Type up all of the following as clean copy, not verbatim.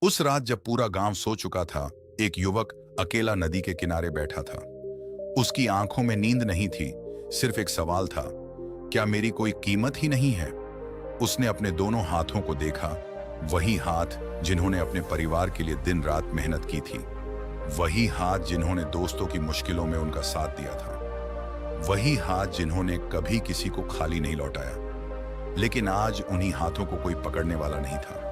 उस रात जब पूरा गांव सो चुका था, एक युवक अकेला नदी के किनारे बैठा था। उसकी आंखों में नींद नहीं थी, सिर्फ एक सवाल था, क्या मेरी कोई कीमत ही नहीं है? उसने अपने दोनों हाथों को देखा, वही हाथ जिन्होंने अपने परिवार के लिए दिन रात मेहनत की थी, वही हाथ जिन्होंने दोस्तों की मुश्किलों में उनका साथ दिया था, वही हाथ जिन्होंने कभी किसी को खाली नहीं लौटाया। लेकिन आज उन्हीं हाथों को कोई पकड़ने वाला नहीं था।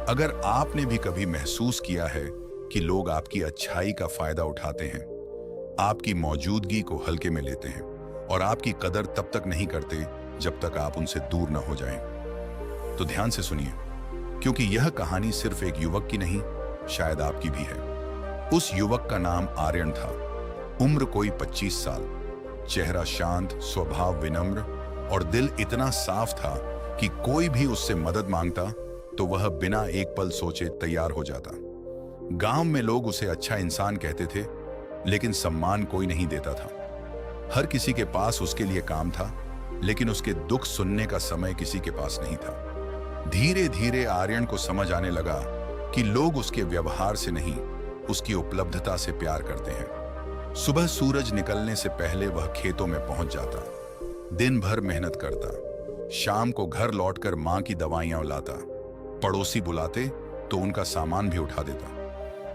अगर आपने भी कभी महसूस किया है कि लोग आपकी अच्छाई का फायदा उठाते हैं, आपकी मौजूदगी को हल्के में लेते हैं और आपकी कदर तब तक नहीं करते जब तक आप उनसे दूर न हो जाएं, तो ध्यान से सुनिए, क्योंकि यह कहानी सिर्फ एक युवक की नहीं, शायद आपकी भी है। उस युवक का नाम आर्यन था। उम्र कोई 25 साल, चेहरा शांत, स्वभाव विनम्र और दिल इतना साफ था कि कोई भी उससे मदद मांगता तो वह बिना एक पल सोचे तैयार हो जाता। गांव में लोग उसे अच्छा इंसान कहते थे, लेकिन सम्मान कोई नहीं देता था। हर किसी के पास उसके लिए काम था, लेकिन उसके दुख सुनने का समय किसी के पास नहीं था। धीरे धीरे आर्यन को समझ आने लगा कि लोग उसके व्यवहार से नहीं, उसकी उपलब्धता से प्यार करते हैं। सुबह सूरज निकलने से पहले वह खेतों में पहुंच जाता, दिन भर मेहनत करता, शाम को घर लौटकर मां की दवाइयां लाता, पड़ोसी बुलाते तो उनका सामान भी उठा देता,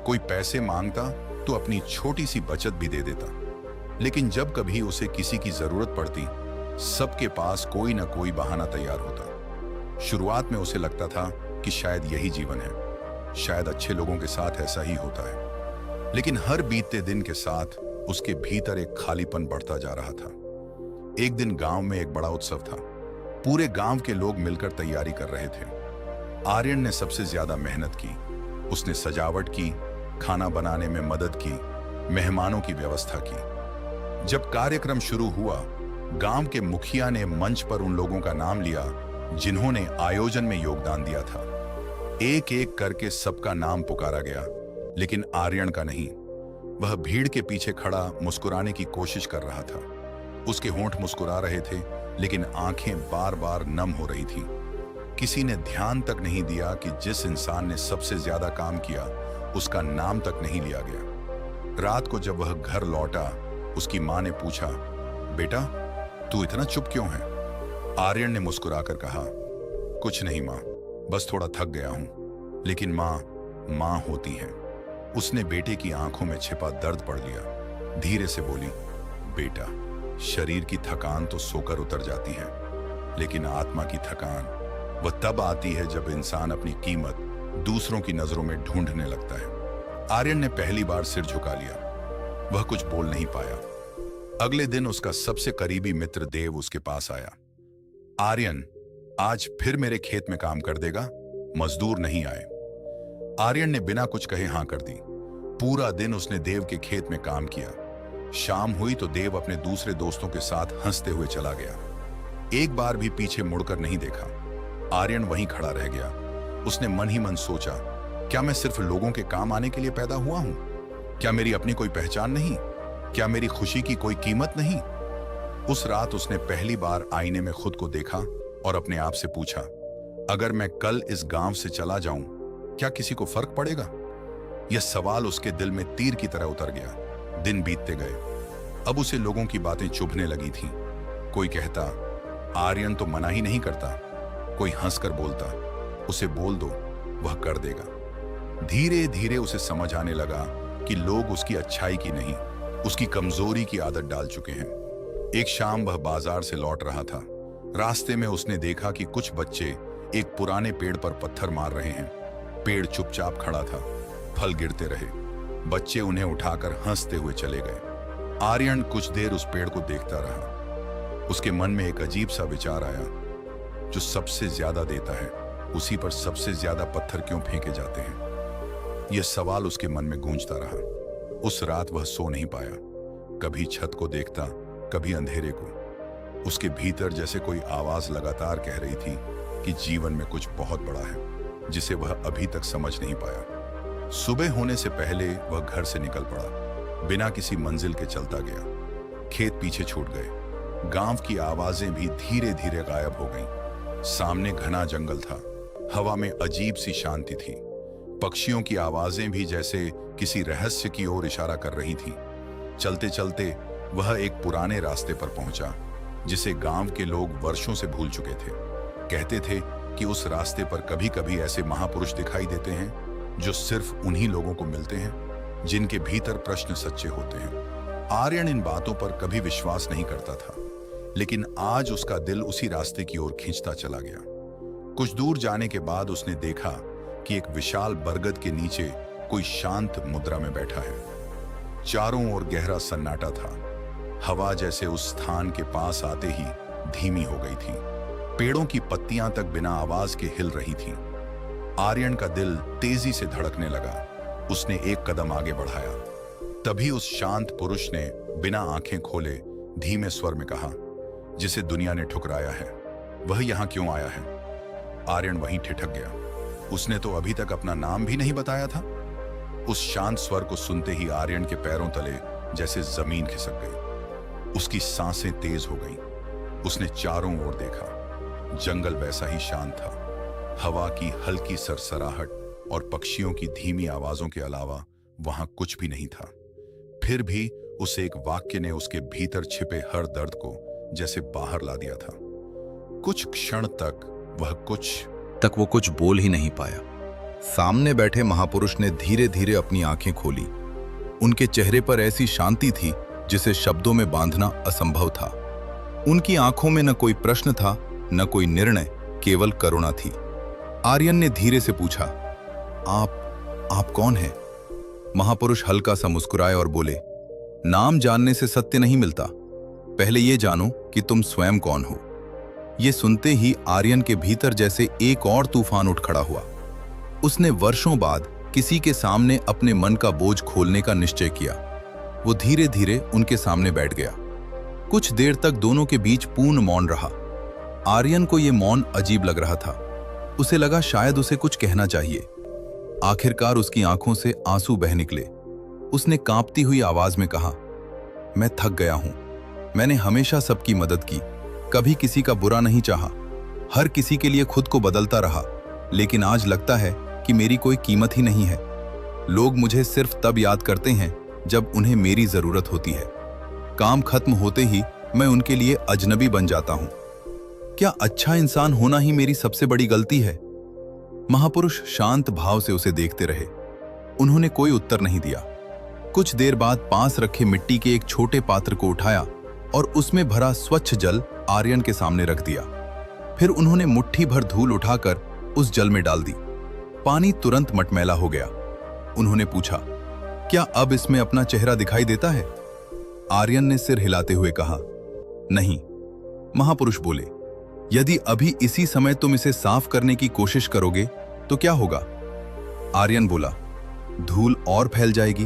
कोई पैसे मांगता तो अपनी छोटी सी बचत भी दे देता। लेकिन जब कभी उसे किसी की जरूरत पड़ती, सबके पास कोई ना कोई बहाना तैयार होता। शुरुआत में उसे लगता था कि शायद यही जीवन है, शायद अच्छे लोगों के साथ ऐसा ही होता है। लेकिन हर बीतते दिन के साथ उसके भीतर एक खालीपन बढ़ता जा रहा था। एक दिन गांव में एक बड़ा उत्सव था। पूरे गांव के लोग मिलकर तैयारी कर रहे थे। आर्यन ने सबसे ज्यादा मेहनत की। उसने सजावट की, खाना बनाने में मदद की, मेहमानों की व्यवस्था की। जब कार्यक्रम शुरू हुआ, गांव के मुखिया ने मंच पर उन लोगों का नाम लिया जिन्होंने आयोजन में योगदान दिया था। एक एक करके सबका नाम पुकारा गया, लेकिन आर्यन का नहीं। वह भीड़ के पीछे खड़ा मुस्कुराने की कोशिश कर रहा था। उसके होंठ मुस्कुरा रहे थे, लेकिन आंखें बार बार नम हो रही थीं। किसी ने ध्यान तक नहीं दिया कि जिस इंसान ने सबसे ज्यादा काम किया, उसका नाम तक नहीं लिया गया। रात को जब वह घर लौटा, उसकी मां ने पूछा, बेटा, तू इतना चुप क्यों है? आर्यन ने मुस्कुराकर कहा, कुछ नहीं मां, बस थोड़ा थक गया हूं। लेकिन मां मां होती है। उसने बेटे की आंखों में छिपा दर्द पढ़ लिया। धीरे से बोली, बेटा, शरीर की थकान तो सोकर उतर जाती है, लेकिन आत्मा की थकान वह तब आती है जब इंसान अपनी कीमत दूसरों की नजरों में ढूंढने लगता है। आर्यन ने पहली बार सिर झुका लिया। वह कुछ बोल नहीं पाया। अगले दिन उसका सबसे करीबी मित्र देव उसके पास आया। आर्यन, आज फिर मेरे खेत में काम कर देगा? मजदूर नहीं आए। आर्यन ने बिना कुछ कहे हां कर दी। पूरा दिन उसने देव के खेत में काम किया। शाम हुई तो देव अपने दूसरे दोस्तों के साथ हंसते हुए चला गया। एक बार भी पीछे मुड़कर नहीं देखा। आर्यन वहीं खड़ा रह गया। उसने मन ही मन सोचा, क्या मैं सिर्फ लोगों के काम आने के लिए पैदा हुआ हूं? क्या मेरी अपनी कोई पहचान नहीं? क्या मेरी खुशी की कोई कीमत नहीं? उस रात उसने पहली बार आईने में खुद को देखा और अपने आप से पूछा, अगर मैं कल इस गांव से चला जाऊं, क्या किसी को फर्क पड़ेगा? यह सवाल उसके दिल में तीर की तरह उतर गया। दिन बीतते गए। अब उसे लोगों की बातें चुभने लगी थीं। कोई कहता, आर्यन तो मना ही नहीं करता। कोई हंसकर बोलता, उसे बोल दो, वह कर देगा। धीरे धीरे उसे समझ आने लगा कि लोग उसकी अच्छाई की नहीं, उसकी कमजोरी की आदत डाल चुके हैं। एक शाम वह बाजार से लौट रहा था। रास्ते में उसने देखा कि कुछ बच्चे एक पुराने पेड़ पर पत्थर मार रहे हैं। पेड़ चुपचाप खड़ा था। फल गिरते रहे। बच्चे उन्हें उठाकर हंसते हुए चले गए। आर्यन कुछ देर उस पेड़ को देखता रहा। उसके मन में एक अजीब सा विचार आया, जो सबसे ज्यादा देता है, उसी पर सबसे ज्यादा पत्थर क्यों फेंके जाते हैं? यह सवाल उसके मन में गूंजता रहा। उस रात वह सो नहीं पाया। कभी छत को देखता, कभी अंधेरे को। उसके भीतर जैसे कोई आवाज लगातार कह रही थी कि जीवन में कुछ बहुत बड़ा है, जिसे वह अभी तक समझ नहीं पाया। सुबह होने से पहले वह घर से निकल पड़ा। बिना किसी मंजिल के चलता गया। खेत पीछे छूट गए। गांव की आवाजें भी धीरे धीरे गायब हो गईं। सामने घना जंगल था। हवा में अजीब सी शांति थी। पक्षियों की आवाजें भी जैसे किसी रहस्य की ओर इशारा कर रही थीं। चलते चलते वह एक पुराने रास्ते पर पहुंचा जिसे गांव के लोग वर्षों से भूल चुके थे। कहते थे कि उस रास्ते पर कभी कभी ऐसे महापुरुष दिखाई देते हैं जो सिर्फ उन्हीं लोगों को मिलते हैं जिनके भीतर प्रश्न सच्चे होते हैं। आर्यन इन बातों पर कभी विश्वास नहीं करता था, लेकिन आज उसका दिल उसी रास्ते की ओर खींचता चला गया। कुछ दूर जाने के बाद उसने देखा कि एक विशाल बरगद के नीचे कोई शांत मुद्रा में बैठा है। चारों ओर गहरा सन्नाटा था। हवा जैसे उस स्थान के पास आते ही धीमी हो गई थी। पेड़ों की पत्तियां तक बिना आवाज के हिल रही थीं। आर्यन का दिल तेजी से धड़कने लगा। उसने एक कदम आगे बढ़ाया। तभी उस शांत पुरुष ने बिना आंखें खोले धीमे स्वर में कहा, जिसे दुनिया ने ठुकराया है, वह यहां क्यों आया है? आर्यन वहीं ठिठक गया। उसने तो अभी तक अपना नाम भी नहीं बताया था। उस शांत स्वर को सुनते ही आर्यन के पैरों तले जैसे जमीन खिसक गई। उसकी सांसें तेज हो गईं। उसने चारों ओर देखा। जंगल वैसा ही शांत था। हवा की हल्की सरसराहट और पक्षियों की धीमी आवाजों के अलावा वहां कुछ भी नहीं था। फिर भी उस एक वाक्य ने उसके भीतर छिपे हर दर्द को जैसे बाहर ला दिया था। कुछ क्षण तक वो कुछ बोल ही नहीं पाया। सामने बैठे महापुरुष ने धीरे धीरे अपनी आंखें खोली। उनके चेहरे पर ऐसी शांति थी जिसे शब्दों में बांधना असंभव था। उनकी आंखों में न कोई प्रश्न था, न कोई निर्णय, केवल करुणा थी। आर्यन ने धीरे से पूछा, आप कौन हैं? महापुरुष हल्का सा मुस्कुराए और बोले, नाम जानने से सत्य नहीं मिलता, पहले ये जानो कि तुम स्वयं कौन हो। ये सुनते ही आर्यन के भीतर जैसे एक और तूफान उठ खड़ा हुआ। उसने वर्षों बाद किसी के सामने अपने मन का बोझ खोलने का निश्चय किया। वो धीरे धीरे उनके सामने बैठ गया। कुछ देर तक दोनों के बीच पूर्ण मौन रहा। आर्यन को यह मौन अजीब लग रहा था। उसे लगा शायद उसे कुछ कहना चाहिए। आखिरकार उसकी आंखों से आंसू बह निकले। उसने कांपती हुई आवाज में कहा, मैं थक गया हूं। मैंने हमेशा सबकी मदद की, कभी किसी का बुरा नहीं चाहा, हर किसी के लिए खुद को बदलता रहा, लेकिन आज लगता है कि मेरी कोई कीमत ही नहीं है। लोग मुझे सिर्फ तब याद करते हैं जब उन्हें मेरी जरूरत होती है। काम खत्म होते ही मैं उनके लिए अजनबी बन जाता हूं। क्या अच्छा इंसान होना ही मेरी सबसे बड़ी गलती है? महापुरुष शांत भाव से उसे देखते रहे। उन्होंने कोई उत्तर नहीं दिया। कुछ देर बाद पास रखे मिट्टी के एक छोटे पात्र को उठाया और उसमें भरा स्वच्छ जल आर्यन के सामने रख दिया। फिर उन्होंने मुट्ठी भर धूल उठाकर उस जल में डाल दी। पानी तुरंत मटमैला हो गया। उन्होंने पूछा, क्या अब इसमें अपना चेहरा दिखाई देता है? आर्यन ने सिर हिलाते हुए कहा, नहीं। महापुरुष बोले, यदि अभी इसी समय तुम इसे साफ करने की कोशिश करोगे तो क्या होगा? आर्यन बोला, धूल और फैल जाएगी।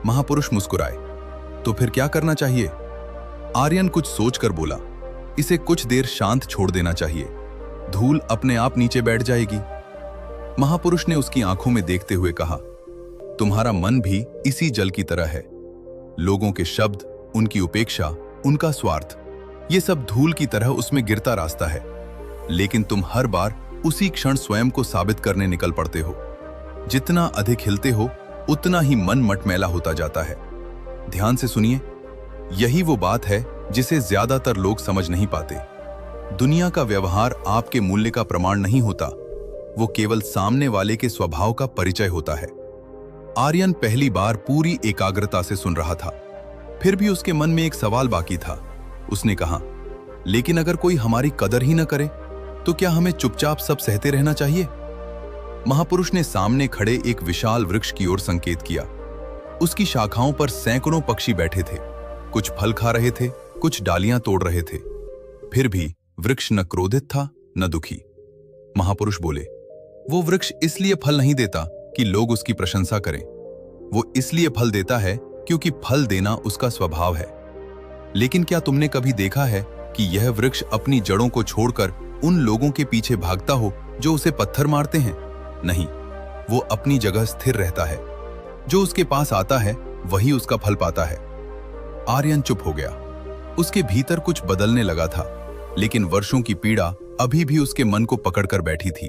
महापुरुष मुस्कुराए, तो फिर क्या करना चाहिए? आर्यन कुछ सोचकर बोला, इसे कुछ देर शांत छोड़ देना चाहिए, धूल अपने आप नीचे बैठ जाएगी। महापुरुष ने उसकी आंखों में देखते हुए कहा, तुम्हारा मन भी इसी जल की तरह है। लोगों के शब्द, उनकी उपेक्षा, उनका स्वार्थ, ये सब धूल की तरह उसमें गिरता रास्ता है, लेकिन तुम हर बार उसी क्षण स्वयं को साबित करने निकल पड़ते हो। जितना अधिक हिलते हो उतना ही मन मटमैला होता जाता है। ध्यान से सुनिए, यही वो बात है जिसे ज्यादातर लोग समझ नहीं पाते। दुनिया का व्यवहार आपके मूल्य का प्रमाण नहीं होता, वो केवल सामने वाले के स्वभाव का परिचय होता है। आर्यन पहली बार पूरी एकाग्रता से सुन रहा था। फिर भी उसके मन में एक सवाल बाकी था। उसने कहा, लेकिन अगर कोई हमारी कदर ही न करे तो क्या हमें चुपचाप सब सहते रहना चाहिए? महापुरुष ने सामने खड़े एक विशाल वृक्ष की ओर संकेत किया। उसकी शाखाओं पर सैकड़ों पक्षी बैठे थे। कुछ फल खा रहे थे, कुछ डालियां तोड़ रहे थे। फिर भी वृक्ष न क्रोधित था न दुखी। महापुरुष बोले, वो वृक्ष इसलिए फल नहीं देता कि लोग उसकी प्रशंसा करें। वो इसलिए फल देता है क्योंकि फल देना उसका स्वभाव है। लेकिन क्या तुमने कभी देखा है कि यह वृक्ष अपनी जड़ों को छोड़कर उन लोगों के पीछे भागता हो जो उसे पत्थर मारते हैं? नहीं, वो अपनी जगह स्थिर रहता है। जो उसके पास आता है वही उसका फल पाता है। आर्यन चुप हो गया। उसके भीतर कुछ बदलने लगा था, लेकिन वर्षों की पीड़ा अभी भी उसके मन को पकड़कर बैठी थी।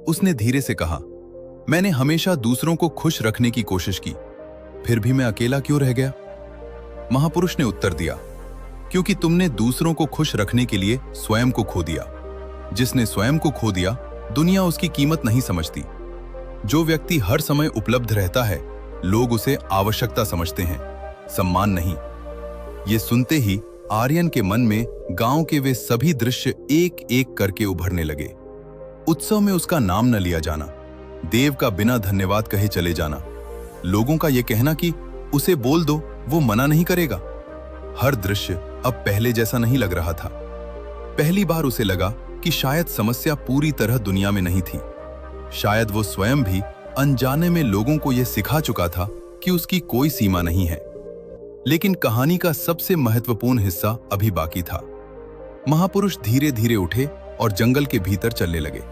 उसने धीरे से कहा, मैंने हमेशा दूसरों को खुश रखने की कोशिश की, फिर भी मैं अकेला क्यों रह गया? महापुरुष ने उत्तर दिया, क्योंकि तुमने दूसरों को खुश रखने के लिए स्वयं को खो दिया। जिसने स्वयं को खो दिया, दुनिया उसकी कीमत नहीं समझती। जो व्यक्ति हर समय उपलब्ध रहता है, लोग उसे आवश्यकता समझते हैं, सम्मान नहीं। ये सुनते ही आर्यन के मन में गांव के वे सभी दृश्य एक एक करके उभरने लगे। उत्सव में उसका नाम न लिया जाना, देव का बिना धन्यवाद कहे चले जाना, लोगों का यह कहना कि उसे बोल दो, वो मना नहीं करेगा। हर दृश्य अब पहले जैसा नहीं लग रहा था। पहली बार उसे लगा कि शायद समस्या पूरी तरह दुनिया में नहीं थी। शायद वो स्वयं भी अनजाने में लोगों को यह सिखा चुका था कि उसकी कोई सीमा नहीं है। लेकिन कहानी का सबसे महत्वपूर्ण हिस्सा अभी बाकी था। महापुरुष धीरे धीरे उठे और जंगल के भीतर चलने लगे।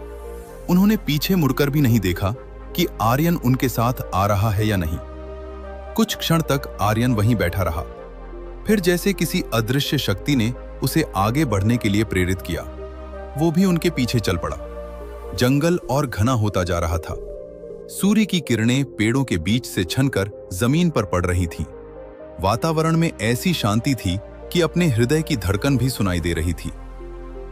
उन्होंने पीछे मुड़कर भी नहीं देखा कि आर्यन उनके साथ आ रहा है या नहीं। कुछ क्षण तक आर्यन वहीं बैठा रहा, फिर जैसे किसी अदृश्य शक्ति ने उसे आगे बढ़ने के लिए प्रेरित किया, वो भी उनके पीछे चल पड़ा। जंगल और घना होता जा रहा था। सूर्य की किरणें पेड़ों के बीच से छनकर जमीन पर पड़ रही थीं। वातावरण में ऐसी शांति थी कि अपने हृदय की धड़कन भी सुनाई दे रही थी।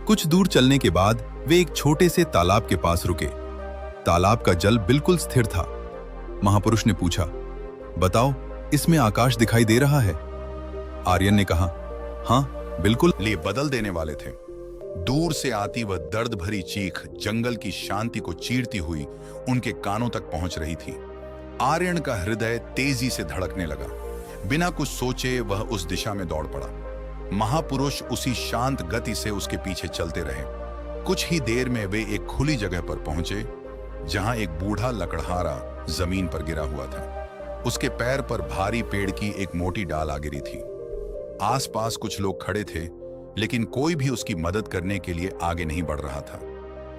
कुछ दूर चलने के बाद वे एक छोटे से तालाब के पास रुके। तालाब का जल बिल्कुल स्थिर था। महापुरुष ने पूछा, बताओ, इसमें आकाश दिखाई दे रहा है? आर्यन ने कहा, हाँ बिल्कुल। लिए बदल देने वाले थे। दूर से आती वह दर्द भरी चीख जंगल की शांति को चीरती हुई उनके कानों तक पहुंच रही थी। आर्यन का हृदय तेजी से धड़कने लगा। बिना कुछ सोचे वह उस दिशा में दौड़ पड़ा। महापुरुष उसी शांत गति से उसके पीछे चलते रहे। कुछ ही देर में वे एक खुली जगह पर पहुंचे, जहां एक बूढ़ा लकड़हारा जमीन पर गिरा हुआ था। उसके पैर पर भारी पेड़ की एक मोटी डाल आ गिरी थी। आसपास कुछ लोग खड़े थे, लेकिन कोई भी उसकी मदद करने के लिए आगे नहीं बढ़ रहा था।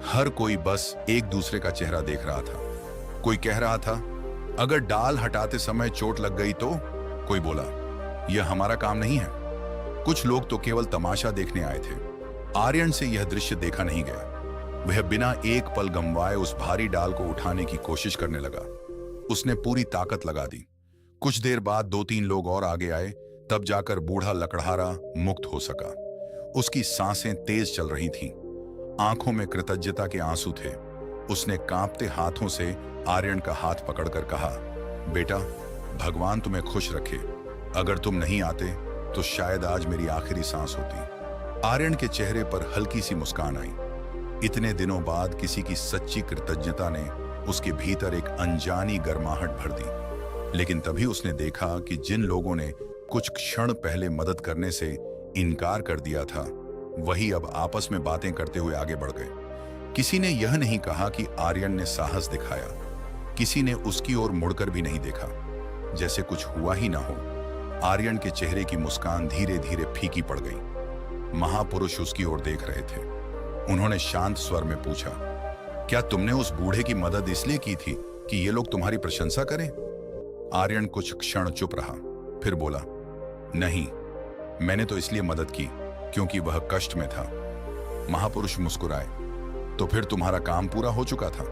हर कोई बस एक दूसरे का चेहरा देख रहा था। कोई कह रहा था, अगर डाल हटाते समय चोट लग गई तो? कोई बोला, यह हमारा काम नहीं है। कुछ लोग तो केवल तमाशा देखने आए थे। आर्यन से यह दृश्य देखा नहीं गया। वह बिना एक पल गंवाए उस भारी डाल को उठाने की कोशिश करने लगा। उसने पूरी ताकत लगा दी। कुछ देर बाद 2-3 लोग और आगे आए, तब जाकर बूढ़ा लकड़हारा मुक्त हो सका। उसकी सांसें तेज चल रही थीं, आंखों में कृतज्ञता के आंसू थे। उसने कांपते हाथों से आर्यन का हाथ पकड़कर कहा, बेटा, भगवान तुम्हें खुश रखे। अगर तुम नहीं आते तो शायद आज मेरी आखिरी सांस होती। आर्यन के चेहरे पर हल्की सी मुस्कान आई। इतने दिनों बाद किसी की सच्ची कृतज्ञता ने उसके भीतर एक अनजानी गर्माहट भर दी। लेकिन तभी उसने देखा कि जिन लोगों ने कुछ क्षण पहले मदद करने से इनकार कर दिया था, वही अब आपस में बातें करते हुए आगे बढ़ गए। किसी ने यह नहीं कहा कि आर्यन ने साहस दिखाया। किसी ने उसकी ओर मुड़कर भी नहीं देखा, जैसे कुछ हुआ ही ना हो। आर्यन के चेहरे की मुस्कान धीरे धीरे फीकी पड़ गई। महापुरुष उसकी ओर देख रहे थे। उन्होंने शांत स्वर में पूछा, क्या तुमने उस बूढ़े की मदद इसलिए की थी कि ये लोग तुम्हारी प्रशंसा करें? आर्यन कुछ क्षण चुप रहा, फिर बोला, नहीं, मैंने तो इसलिए मदद की क्योंकि वह कष्ट में था। महापुरुष मुस्कुराए, तो फिर तुम्हारा काम पूरा हो चुका था।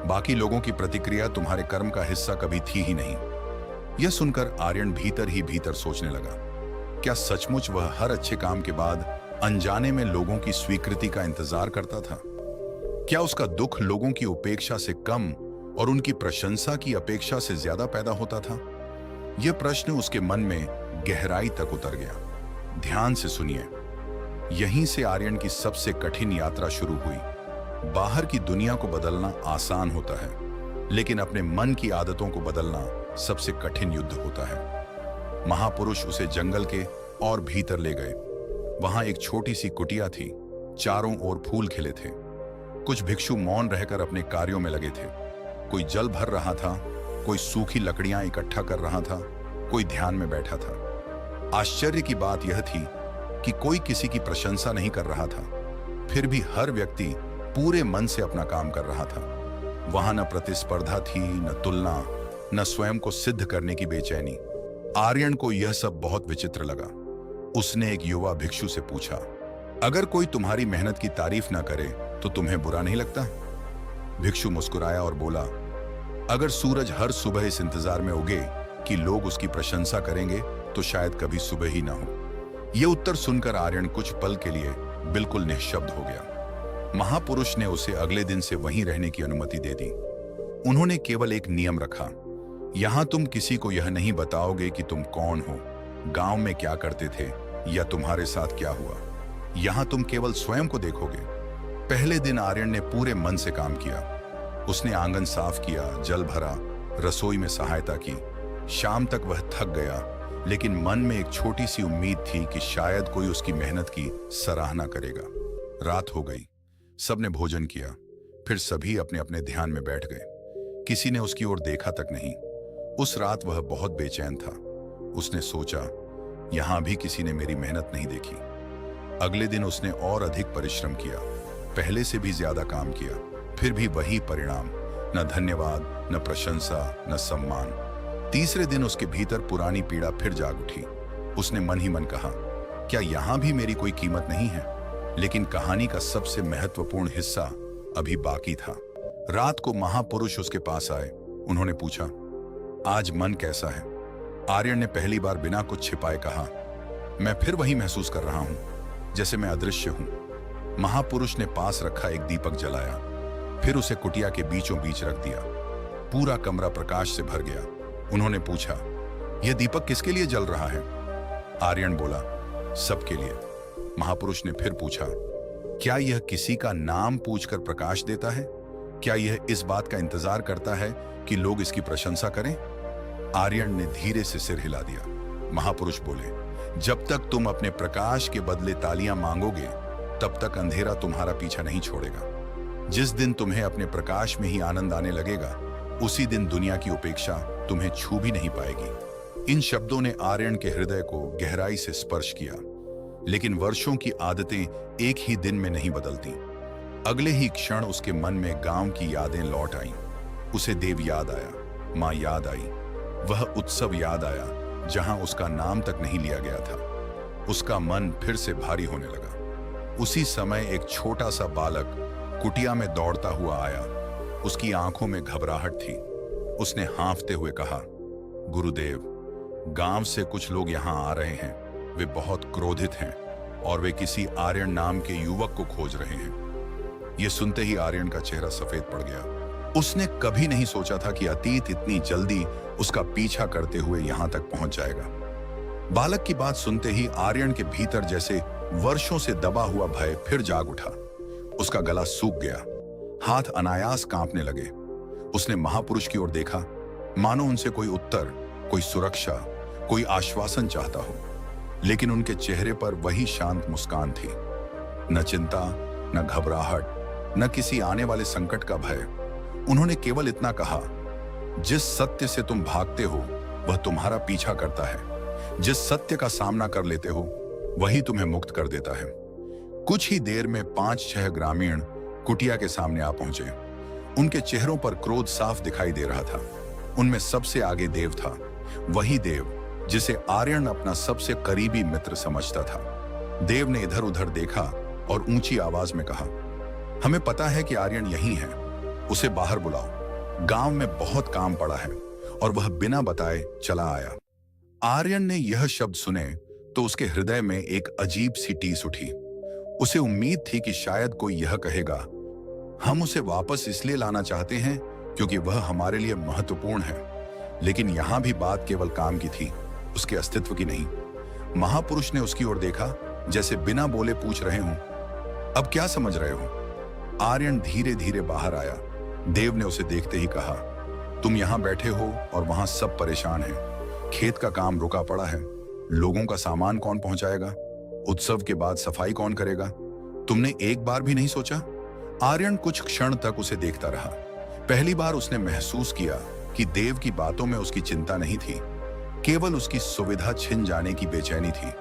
बाकी लोगों की प्रतिक्रिया तुम्हारे कर्म का हिस्सा कभी थी ही नहीं। यह सुनकर आर्यन भीतर ही भीतर सोचने लगा, क्या सचमुच वह हर अच्छे काम के बाद अनजाने में लोगों की स्वीकृति का इंतजार करता था? क्या उसका दुख लोगों की उपेक्षा से कम और उनकी प्रशंसा की अपेक्षा से ज्यादा पैदा होता था? यह प्रश्न उसके मन में गहराई तक उतर गया। ध्यान से सुनिए, यहीं से आर्यन की सबसे कठिन यात्रा शुरू हुई। बाहर की दुनिया को बदलना आसान होता है, लेकिन अपने मन की आदतों को बदलना सबसे कठिन युद्ध होता है। महापुरुष उसे जंगल के और भीतर ले गए। वहां एक छोटी सी कुटिया थी। चारों ओर फूल खिले थे। कुछ भिक्षु मौन रहकर अपने कार्यों में लगे थे। कोई जल भर रहा था, कोई सूखी लकड़ियां इकट्ठा कर रहा था, कोई ध्यान में बैठा था। आश्चर्य की बात यह थी कि कोई किसी की प्रशंसा नहीं कर रहा था, फिर भी हर व्यक्ति पूरे मन से अपना काम कर रहा था। वहां न प्रतिस्पर्धा थी, न तुलना, न स्वयं को सिद्ध करने की बेचैनी। आर्यन को यह सब बहुत विचित्र लगा। उसने एक युवा भिक्षु से पूछा, अगर कोई तुम्हारी मेहनत की तारीफ ना करे तो तुम्हें बुरा नहीं लगता? भिक्षु मुस्कुराया और बोला, अगर सूरज हर सुबह इस इंतजार में उगे कि लोग उसकी प्रशंसा करेंगे तो शायद कभी सुबह ही ना हो। यह उत्तर सुनकर आर्यन कुछ पल के लिए बिल्कुल निःशब्द हो गया। महापुरुष ने उसे अगले दिन से वहीं रहने की अनुमति दे दी। उन्होंने केवल एक नियम रखा, यहां तुम किसी को यह नहीं बताओगे कि तुम कौन हो, गांव में क्या करते थे या तुम्हारे साथ क्या हुआ। यहां तुम केवल स्वयं को देखोगे। पहले दिन आर्यन ने पूरे मन से काम किया। उसने आंगन साफ किया, जल भरा, रसोई में सहायता की। शाम तक वह थक गया, लेकिन मन में एक छोटी सी उम्मीद थी कि शायद कोई उसकी मेहनत की सराहना करेगा। रात हो गई, सबने भोजन किया, फिर सभी अपने अपने ध्यान में बैठ गए। किसी ने उसकी ओर देखा तक नहीं। उस रात वह बहुत बेचैन था। उसने सोचा, यहां भी किसी ने मेरी मेहनत नहीं देखी। अगले दिन उसने और अधिक परिश्रम किया, पहले से भी ज्यादा काम किया, फिर भी वही परिणाम, न धन्यवाद, न प्रशंसा, न सम्मान। तीसरे दिन उसके भीतर पुरानी पीड़ा फिर जाग उठी। उसने मन ही मन कहा, क्या यहां भी मेरी कोई कीमत नहीं है? लेकिन कहानी का सबसे महत्वपूर्ण हिस्सा अभी बाकी था। रात को महापुरुष उसके पास आए। उन्होंने पूछा, आज मन कैसा है? आर्यन ने पहली बार बिना कुछ छिपाए कहा, मैं फिर वही महसूस कर रहा हूं, जैसे मैं अदृश्य हूं। महापुरुष ने पास रखा एक दीपक जलाया, फिर उसे कुटिया के बीचों बीच रख दिया। पूरा कमरा प्रकाश से भर गया। उन्होंने पूछा, यह दीपक किसके लिए जल रहा है? आर्यन बोला, सबके लिए। महापुरुष ने फिर पूछा, क्या यह किसी का नाम पूछकर प्रकाश देता है? क्या यह इस बात का इंतजार करता है कि लोग इसकी प्रशंसा करें? आर्यन ने धीरे से सिर हिला दिया। महापुरुष बोले, जब तक तुम अपने प्रकाश के बदले तालियां मांगोगे, तब तक अंधेरा तुम्हारा पीछा नहीं छोड़ेगा। जिस दिन तुम्हें अपने प्रकाश में ही आनंद आने लगेगा, उसी दिन दुनिया की उपेक्षा तुम्हें छू भी नहीं पाएगी। इन शब्दों ने आर्यन के हृदय को गहराई से स्पर्श किया। लेकिन वर्षों की आदतें एक ही दिन में नहीं बदलती। अगले ही क्षण उसके मन में गांव की यादें लौट आईं। उसे देव याद आया, मां याद आई, वह उत्सव याद आया जहां उसका नाम तक नहीं लिया गया था। उसका मन फिर से भारी होने लगा। उसी समय एक छोटा सा बालक कुटिया में दौड़ता हुआ आया। उसकी आंखों में घबराहट थी। उसने हांफते हुए कहा, गुरुदेव, गांव से कुछ लोग यहां आ रहे हैं। वे बहुत क्रोधित हैं और वे किसी आर्यन नाम के युवक को खोज रहे हैं। यह सुनते ही आर्यन का चेहरा सफेद पड़ गया। उसने कभी नहीं सोचा था कि अतीत इतनी जल्दी उसका पीछा करते हुए यहां तक पहुंच जाएगा। बालक की बात सुनते ही आर्यन के भीतर जैसे वर्षों से दबा हुआ भय फिर जाग उठा। उसका गला सूख गया, हाथ अनायास कांपने लगे। उसने महापुरुष की ओर देखा, मानो उनसे कोई उत्तर, कोई सुरक्षा, कोई आश्वासन चाहता हो। लेकिन उनके चेहरे पर वही शांत मुस्कान थी। न चिंता, न घबराहट, न किसी आने वाले संकट का भय। उन्होंने केवल इतना कहा, जिस सत्य से तुम भागते हो वह तुम्हारा पीछा करता है। जिस सत्य का सामना कर लेते हो वही तुम्हें मुक्त कर देता है। कुछ ही देर में 5-6 ग्रामीण कुटिया के सामने आ पहुंचे। उनके चेहरों पर क्रोध साफ दिखाई दे रहा था। उनमें सबसे आगे देव था, वही देव जिसे आर्यन अपना सबसे करीबी मित्र समझता था। देव ने इधर उधर देखा और ऊंची आवाज में कहा, हमें पता है कि आर्यन यहीं है, उसे बाहर बुलाओ। गांव में बहुत काम पड़ा है। और वह बिना बताए चला आया। आर्यन ने यह शब्द सुने तो उसके हृदय में एक अजीब सी टीस उठी। उसे उम्मीद थी कि शायद कोई यह कहेगा, हम उसे वापस इसलिए लाना चाहते हैं क्योंकि वह हमारे लिए महत्वपूर्ण है। लेकिन यहां भी बात केवल काम की थी, उसके अस्तित्व की नहीं। महापुरुष ने उसकी ओर देखा, जैसे बिना बोले पूछ रहे हों, अब क्या समझ रहे हो? आर्यन धीरे धीरे बाहर आया। देव ने उसे देखते ही कहा, तुम यहां बैठे हो और वहां सब परेशान हैं। खेत का काम रुका पड़ा है। लोगों का सामान कौन पहुंचाएगा? उत्सव के बाद सफाई कौन करेगा? तुमने एक बार भी नहीं सोचा? आर्यन कुछ क्षण तक उसे देखता रहा। पहली बार उसने महसूस किया कि देव की बातों में उसकी चिंता नहीं थी, केवल उसकी सुविधा छिन जाने की बेचैनी थी।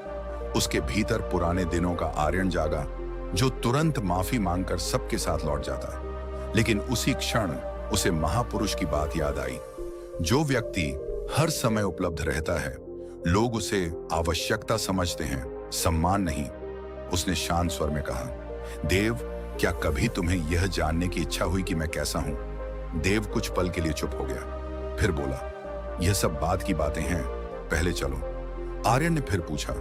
उसके भीतर पुराने दिनों का आर्यन जागा, जो तुरंत माफी मांगकर सबके साथ लौट जाता। लेकिन उसी क्षण उसे महापुरुष की बात याद आई, जो व्यक्ति हर समय उपलब्ध रहता है, लोग उसे आवश्यकता समझते हैं, सम्मान नहीं। उसने शांत स्वर में कहा, देव, क्या कभी तुम्हें यह जानने की इच्छा हुई कि मैं कैसा हूं? देव कुछ पल के लिए चुप हो गया, फिर बोला, यह सब बात की बातें हैं, पहले चलो। आर्यन ने फिर पूछा,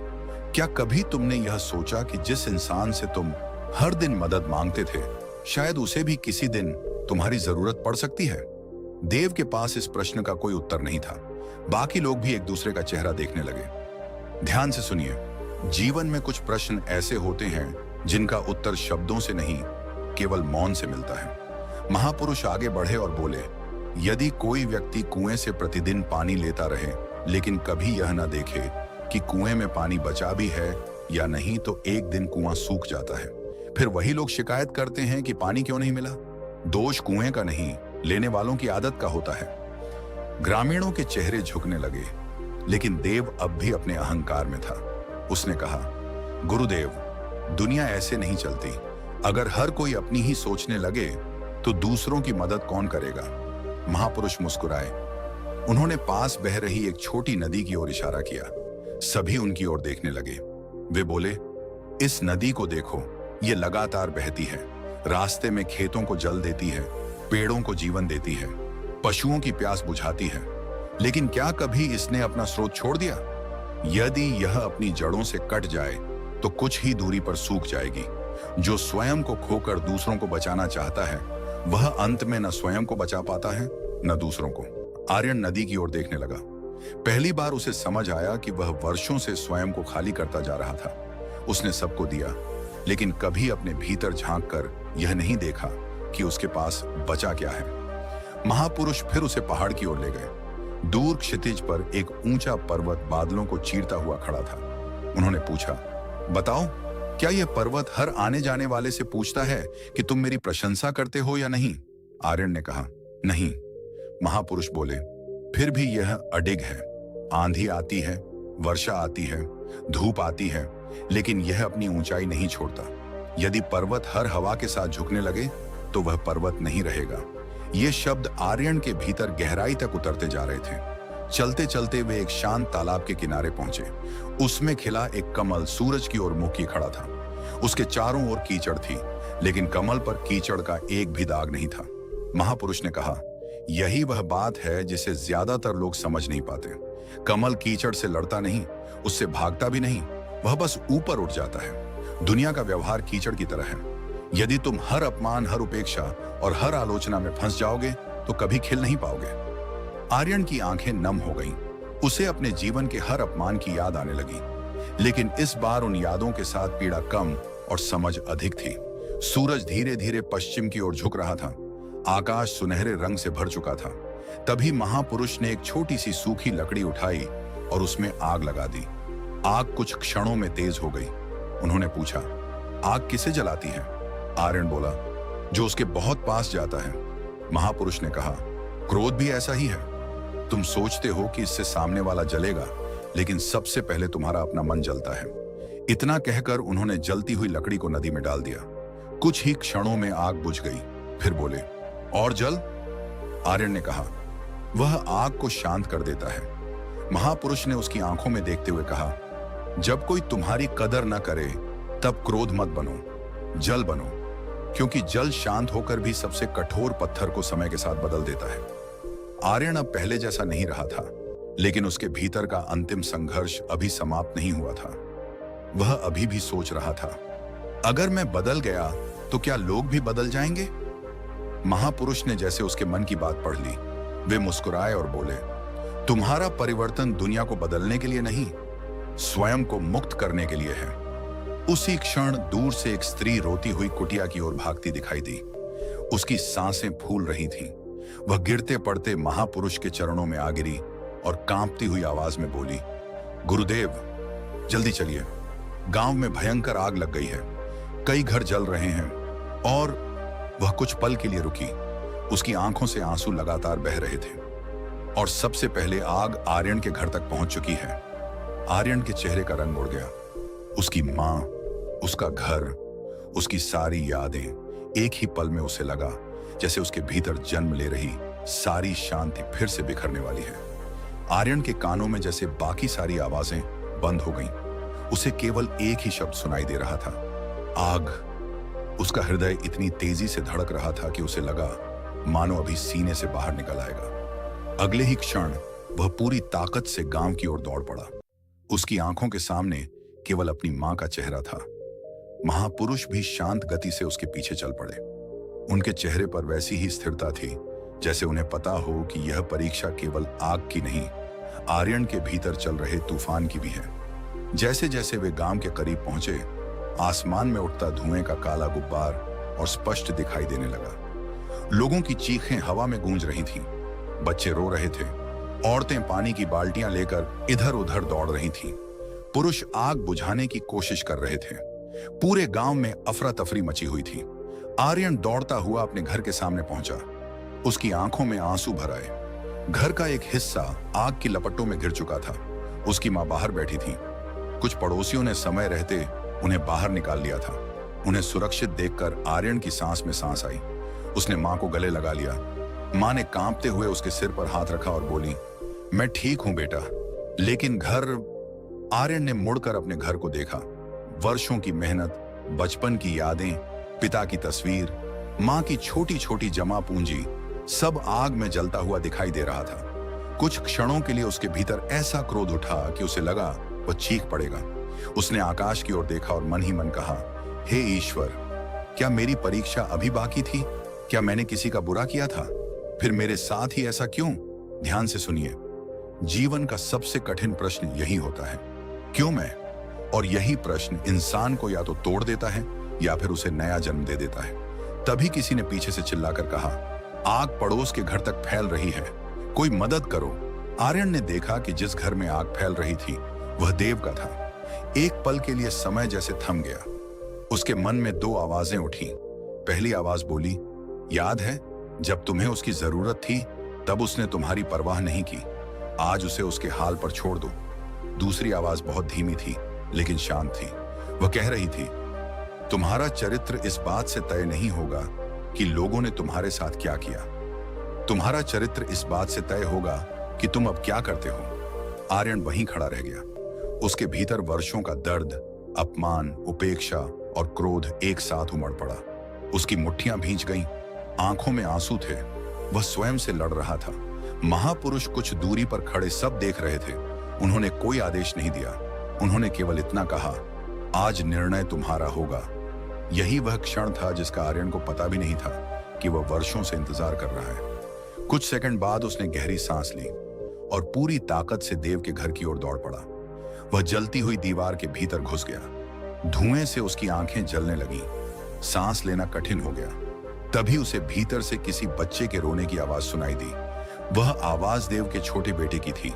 क्या कभी तुमने यह सोचा कि जिस इंसान से तुम हर दिन मदद मांगते थे, शायद उसे भी किसी दिन तुम्हारी जरूरत पड़ सकती है? देव के पास इस प्रश्न का कोई उत्तर नहीं था। बाकी लोग भी एक दूसरे का चेहरा देखने लगे। ध्यान से सुनिए, जीवन में कुछ प्रश्न ऐसे होते हैं जिनका उत्तर शब्दों से नहीं, केवल मौन से मिलता है। महापुरुष आगे बढ़े और बोले, यदि कोई व्यक्ति कुएं से प्रतिदिन पानी लेता रहे लेकिन कभी यह न देखे कि कुएं में पानी बचा भी है या नहीं, तो एक दिन कुआं सूख जाता है। फिर वही लोग शिकायत करते हैं कि पानी क्यों नहीं मिला। दोष कुएं का नहीं, लेने वालों की आदत का होता है। ग्रामीणों के चेहरे झुकने लगे, लेकिन देव अब भी अपने अहंकार में था। उसने कहा, गुरुदेव, दुनिया ऐसे नहीं चलती। अगर हर कोई अपनी ही सोचने लगे तो दूसरों की मदद कौन करेगा? महापुरुष मुस्कुराए। उन्होंने पास बह रही एक छोटी नदी की ओर इशारा किया। सभी उनकी ओर देखने लगे। वे बोले, इस नदी को देखो, ये लगातार बहती है, रास्ते में खेतों को जल देती है, पेड़ों को जीवन देती है, पशुओं की प्यास बुझाती है, लेकिन क्या कभी इसने अपना स्रोत छोड़ दिया? यदि यह अपनी जड़ों से कट जाए तो कुछ ही दूरी पर सूख जाएगी। जो स्वयं को खोकर दूसरों को बचाना चाहता है, वह अंत में न स्वयं को बचा पाता है न दूसरों को। आर्यन नदी की ओर देखने लगा। पहली बार उसे समझ आया कि वह वर्षों से स्वयं को खाली करता जा रहा था। उसने सबको दिया, लेकिन कभी अपने भीतर झांक कर यह नहीं देखा कि उसके पास बचा क्या है। महापुरुष फिर उसे पहाड़ की ओर ले गए। दूर क्षितिज पर एक ऊंचा पर्वत बादलों को चीरता हुआ खड़ा था। उन्होंने पूछा, बताओ, क्या यह पर्वत हर आने जाने वाले से पूछता है कि तुम मेरी प्रशंसा करते हो या नहीं? आर्यन ने कहा, नहीं। महापुरुष बोले, फिर भी यह अडिग है। आंधी आती है, वर्षा आती है, धूप आती है, लेकिन यह अपनी ऊंचाई नहीं छोड़ता। यदि पर्वत हर हवा के साथ झुकने लगे तो वह पर्वत नहीं रहेगा। ये शब्द आर्यन के भीतर गहराई तक उतरते जा रहे थे। चलते चलते वे एक शांत तालाब के किनारे पहुंचे। उसमें खिला एक कमल सूरज की ओर मुख किए खड़ा था। उसके चारों ओर कीचड़ थी, लेकिन कमल पर कीचड़ का एक भी दाग नहीं था। महापुरुष ने कहा, यही वह बात है जिसे ज्यादातर लोग समझ नहीं पाते। कमल कीचड़ से लड़ता नहीं, उससे भागता भी नहीं, वह बस ऊपर उठ जाता है। दुनिया का व्यवहार कीचड़ की तरह है। यदि तुम हर अपमान, हर उपेक्षा और हर आलोचना में फंस जाओगे तो कभी खिल नहीं पाओगे। आर्यन की आंखें नम हो गईं। उसे अपने जीवन के हर अपमान की याद आने लगी, लेकिन इस बार उन यादों के साथ पीड़ा कम और समझ अधिक थी। सूरज धीरे धीरे पश्चिम की ओर झुक रहा था। आकाश सुनहरे रंग से भर चुका था। तभी महापुरुष ने एक छोटी सी सूखी लकड़ी उठाई और उसमें आग लगा दी। आग कुछ क्षणों में तेज हो गई। उन्होंने पूछा, आग किसे जलाती है? आर्यन बोला, जो उसके बहुत पास जाता है। महापुरुष ने कहा, क्रोध भी ऐसा ही है। तुम सोचते हो कि इससे सामने वाला जलेगा, लेकिन सबसे पहले तुम्हारा अपना मन जलता है। इतना कहकर उन्होंने जलती हुई लकड़ी को नदी में डाल दिया। कुछ ही क्षणों में आग बुझ गई। फिर बोले, और जल? आर्यन ने कहा, वह आग को शांत कर देता है। महापुरुष ने उसकी आंखों में देखते हुए कहा, जब कोई तुम्हारी कदर न करे तब क्रोध मत बनो, जल बनो, क्योंकि जल शांत होकर भी सबसे कठोर पत्थर को समय के साथ बदल देता है। आर्यन अब पहले जैसा नहीं रहा था, लेकिन उसके भीतर का अंतिम संघर्ष अभी समाप्त नहीं हुआ था। वह अभी भी सोच रहा था, अगर मैं बदल गया तो क्या लोग भी बदल जाएंगे? महापुरुष ने जैसे उसके मन की बात पढ़ ली। वे मुस्कुराए और बोले, तुम्हारा परिवर्तन दुनिया को बदलने के लिए नहीं, स्वयं को मुक्त करने के लिए है। उसी क्षण दूर से एक स्त्री रोती हुई कुटिया की ओर भागती दिखाई दी। उसकी सांसें फूल रही थीं। वह गिरते पड़ते महापुरुष के चरणों में आ गिरी और कांपती हुई आवाज में बोली, गुरुदेव, जल्दी चलिए, गांव में भयंकर आग लग गई है, कई घर जल रहे हैं। और वह कुछ पल के लिए रुकी। उसकी आंखों से आंसू लगातार बह रहे थे। और सबसे पहले आग आर्यन के घर तक पहुंच चुकी है। आर्यन के चेहरे का रंग उड़ गया। उसकी मां, उसका घर, उसकी सारी यादें एक ही पल में उसे लगा जैसे उसके भीतर जन्म ले रही सारी शांति फिर से बिखरने वाली है। आर्यन के कानों में जैसे बाकी सारी आवाजें बंद हो गईं। उसे केवल एक ही शब्द सुनाई दे रहा था, आग। उसका हृदय इतनी तेजी से धड़क रहा था कि उसे लगा मानो अभी सीने से बाहर निकल आएगा। अगले ही क्षण वह पूरी ताकत से गांव की ओर दौड़ पड़ा। उसकी आंखों के सामने केवल अपनी मां का चेहरा था। महापुरुष भी शांत गति से उसके पीछे चल पड़े। उनके चेहरे पर वैसी ही स्थिरता थी जैसे उन्हें पता हो कि यह परीक्षा केवल आग की नहीं, आर्यन के भीतर चल रहे तूफान की भी है। जैसे जैसे वे गांव के करीब पहुंचे, आसमान में उठता धुएं का काला गुब्बार और स्पष्ट दिखाई देने लगा। लोगों की चीखें हवा में गूंज रही थीं, बच्चे रो रहे थे, औरतें पानी की बाल्टियां लेकर इधर उधर दौड़ रही थीं, पुरुष आग बुझाने की कोशिश कर रहे थे। पूरे गांव में अफरा तफरी मची हुई थी। आर्यन दौड़ता हुआ अपने घर के सामने पहुंचा। उसकी आंखों में आंसू भर आए। घर का एक हिस्सा आग की लपटों में घिर चुका था। उसकी मां बाहर बैठी थी। कुछ पड़ोसियों ने समय रहते उन्हें बाहर निकाल लिया था। उन्हें सुरक्षित देखकर आर्यन की सांस में सांस आई। उसने मां को गले लगा लिया। मां ने कांपते हुए उसके सिर पर हाथ रखा और बोली, मैं ठीक हूं बेटा, लेकिन घर। आर्यन ने मुड़कर अपने घर को देखा। वर्षों की मेहनत, बचपन की यादें, पिता की तस्वीर, मां की छोटी छोटी जमा पूंजी, सब आग में जलता हुआ दिखाई दे रहा था। कुछ क्षणों के लिए उसके भीतर ऐसा क्रोध उठा कि उसे लगा वह चीख पड़ेगा। उसने आकाश की ओर देखा और मन ही मन कहा, हे ईश्वर, क्या मेरी परीक्षा अभी बाकी थी? क्या मैंने किसी का बुरा किया था? फिर मेरे साथ ही ऐसा क्यों? ध्यान से सुनिए, जीवन का सबसे कठिन प्रश्न यही होता है, क्यों मैं? और यही प्रश्न इंसान को या तो तोड़ देता है या फिर उसे नया जन्म दे देता है। तभी किसी ने पीछे से चिल्लाकर कहा, आग पड़ोस के घर तक फैल रही है, कोई मदद करो। आर्यन ने देखा कि जिस घर में आग फैल रही थी वह देव का था। एक पल के लिए समय जैसे थम गया। उसके मन में दो आवाजें उठी। पहली आवाज बोली, याद है जब तुम्हें उसकी जरूरत थी तब उसने तुम्हारी परवाह नहीं की, आज उसे उसके हाल पर छोड़ दो। दूसरी आवाज बहुत धीमी थी लेकिन शांत थी। वह कह रही थी, तुम्हारा चरित्र इस बात से तय नहीं होगा कि लोगों ने तुम्हारे साथ क्या किया, तुम्हारा चरित्र इस बात से तय होगा कि तुम अब क्या करते हो। आर्यन वहीं खड़ा रह गया। उसके भीतर वर्षों का दर्द, अपमान, उपेक्षा और क्रोध एक साथ उमड़ पड़ा। उसकी मुट्ठियां भींच गईं, आंखों में आंसू थे। वह स्वयं से लड़ रहा था। महापुरुष कुछ दूरी पर खड़े सब देख रहे थे। उन्होंने कोई आदेश नहीं दिया। उन्होंने केवल इतना कहा, आज निर्णय तुम्हारा होगा। यही वह क्षण था जिसका आर्यन को पता भी नहीं था कि वह वर्षों से इंतजार कर रहा है। कुछ सेकंड बाद उसने गहरी सांस ली और पूरी ताकत से देव के घर की ओर दौड़ पड़ा। वह जलती हुई दीवार के भीतर घुस गया। धुएं से उसकी आंखें जलने लगीं। सांस लेना कठिन हो गया। तभी उसे भीतर से किसी बच्चे के रोने की आवाज सुनाई दी। वह आवाज देव के छोटे बेटे की थी।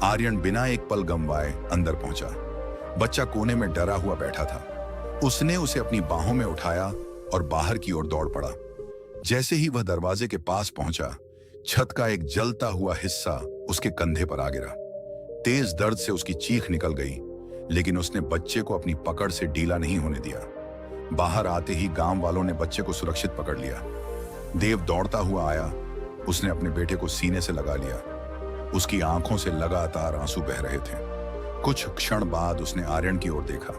आर्यन बिना एक पल गंवाए अंदर पहुंचा। बच्चा कोने में डरा हुआ बैठा था। उसने उसे अपनी बाहों में उठाया और बाहर की ओर दौड़ पड़ा। जैसे ही वह दरवाजे के पास पहुंचा, छत का एक जलता हुआ हिस्सा उसके कंधे पर आ गिरा। तेज दर्द से उसकी चीख निकल गई, लेकिन उसने बच्चे को अपनी पकड़ से ढीला नहीं होने दिया। बाहर आते ही गांव वालों ने बच्चे को सुरक्षित पकड़ लिया। देव दौड़ता हुआ आया। उसने अपने बेटे को सीने से लगा लिया। उसकी आंखों से लगातार आंसू बह रहे थे। कुछ क्षण बाद उसने आर्यन की ओर देखा।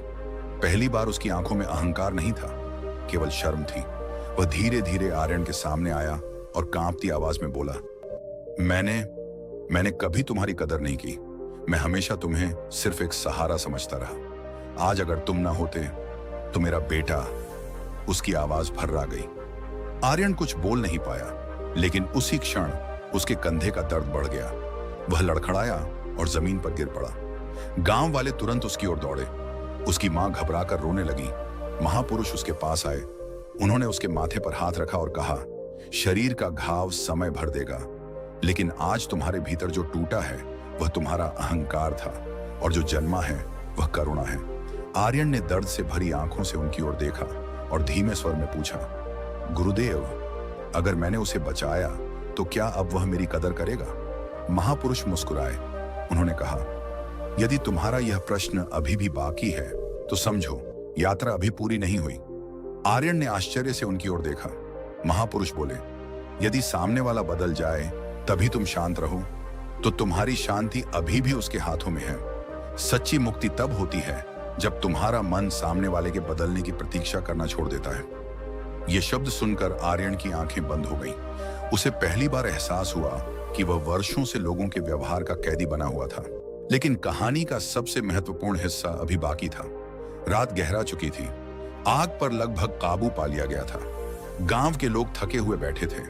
पहली बार उसकी आंखों में अहंकार नहीं था, केवल शर्म थी। वह धीरे धीरे आर्यन के सामने आया और कांपती आवाज में बोला, मैंने कभी तुम्हारी कदर नहीं की। मैं हमेशा तुम्हें सिर्फ एक सहारा समझता रहा। आज अगर तुम ना होते तो मेरा बेटा। उसकी आवाज भर्रा गई। आर्यन कुछ बोल नहीं पाया, लेकिन उसी क्षण उसके कंधे का दर्द बढ़ गया। वह लड़खड़ाया और जमीन पर गिर पड़ा। गांव वाले तुरंत उसकी ओर दौड़े। उसकी मां घबराकर रोने लगी। महापुरुष उसके पास आए। उन्होंने उसके माथे पर हाथ रखा और कहा, शरीर का घाव समय भर देगा, लेकिन आज तुम्हारे भीतर जो टूटा है वह तुम्हारा अहंकार था, और जो जन्मा है वह करुणा है। आर्यन ने दर्द से भरी आंखों से उनकी ओर देखा और धीमे स्वर में पूछा, गुरुदेव, अगर मैंने उसे बचाया तो क्या अब वह मेरी कदर करेगा? महापुरुष मुस्कुराए। उन्होंने कहा, यदि तुम्हारा यह प्रश्न अभी भी बाकी है तो समझो, यात्रा अभी पूरी नहीं हुई। आर्यन ने आश्चर्य से उनकी ओर देखा। महापुरुष बोले, यदि सामने वाला बदल जाए तभी तुम शांत रहो, तो तुम्हारी शांति अभी भी उसके हाथों में है। सच्ची मुक्ति तब होती है जब तुम्हारा मन सामने वाले के बदलने की प्रतीक्षा करना छोड़ देता है। ये शब्द सुनकर आर्यन की आंखें बंद हो गईं। उसे पहली बार एहसास हुआ कि वह वर्षों से लोगों के व्यवहार का कैदी बना हुआ था। लेकिन कहानी का सबसे महत्वपूर्ण हिस्सा अभी बाकी था। रात गहरा चुकी थी। आग पर लगभग काबू पा लिया गया था। गांव के लोग थके हुए बैठे थे।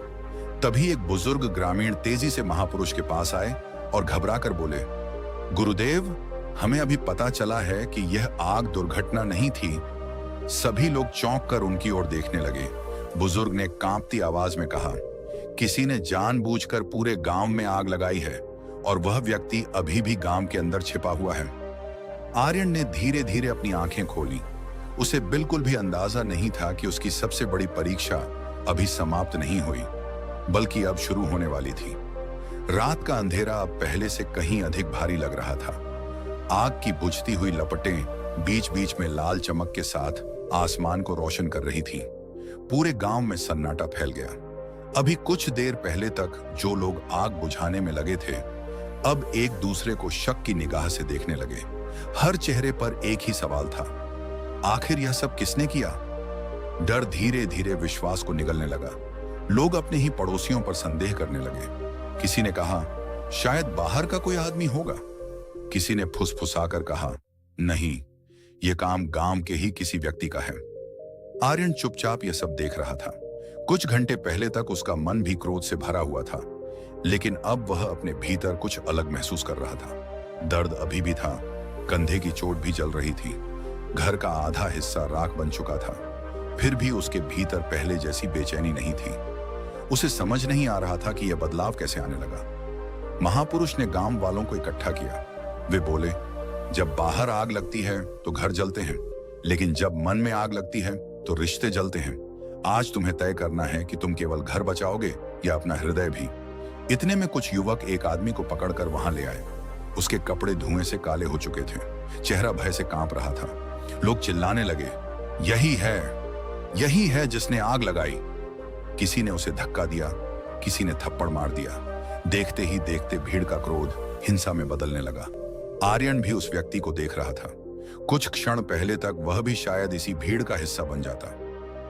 तभी एक बुजुर्ग ग्रामीण तेजी से महापुरुष के पास आए और घबराकर बोले, गुरुदेव, हमें अभी पता चला है कि यह आग दुर्घटना नहीं थी। सभी लोग चौंक कर उनकी ओर देखने लगे। बुजुर्ग ने कांपती आवाज में कहा, किसी ने जानबूझकर पूरे गांव में आग लगाई है और वह व्यक्ति अभी भी गांव के अंदर छिपा हुआ है। आर्यन ने धीरे धीरे अपनी आंखें खोली। उसे बिल्कुल भी अंदाजा नहीं था कि उसकी सबसे बड़ी परीक्षा अभी समाप्त नहीं हुई, बल्कि अब शुरू होने वाली थी। रात का अंधेरा अब पहले से कहीं अधिक भारी लग रहा था। आग की बुझती हुई लपटें बीच बीच में लाल चमक के साथ आसमान को रोशन कर रही थीं। पूरे गांव में सन्नाटा फैल गया। अभी कुछ देर पहले तक जो लोग आग बुझाने में लगे थे, अब एक दूसरे को शक की निगाह से देखने लगे। हर चेहरे पर एक ही सवाल था, आखिर यह सब किसने किया? डर धीरे धीरे विश्वास को निगलने लगा। लोग अपने ही पड़ोसियों पर संदेह करने लगे। किसी ने कहा, शायद बाहर का कोई आदमी होगा। किसी ने फुसफुसाकर कहा, नहीं, यह काम गांव के ही किसी व्यक्ति का है। आर्यन चुपचाप यह सब देख रहा था। कुछ घंटे पहले तक उसका मन भी क्रोध से भरा हुआ था, लेकिन अब वह अपने भीतर कुछ अलग महसूस कर रहा था। दर्द अभी भी था, कंधे की चोट भी जल रही थी, घर का आधा हिस्सा राख बन चुका था। फिर भी उसके भीतर पहले जैसी बेचैनी नहीं थी। उसे समझ नहीं आ रहा था कि यह बदलाव कैसे आने लगा। महापुरुष ने गांव वालों को इकट्ठा किया। वे बोले, जब बाहर आग लगती है तो घर जलते हैं, लेकिन जब मन में आग लगती है तो रिश्ते जलते हैं। आज तुम्हें तय करना है कि तुम केवल घर बचाओगे या अपना हृदय भी। इतने में कुछ युवक एक आदमी को पकड़कर वहां ले आए। उसके कपड़े धुएं से काले हो चुके थे, चेहरा भय से कांप रहा था। लोग चिल्लाने लगे, यही है जिसने आग लगाई। किसी ने उसे धक्का दिया, किसी ने थप्पड़ मार दिया। देखते ही देखते भीड़ का क्रोध हिंसा में बदलने लगा। आर्यन भी उस व्यक्ति को देख रहा था। कुछ क्षण पहले तक वह भी शायद इसी भीड़ का हिस्सा बन जाता,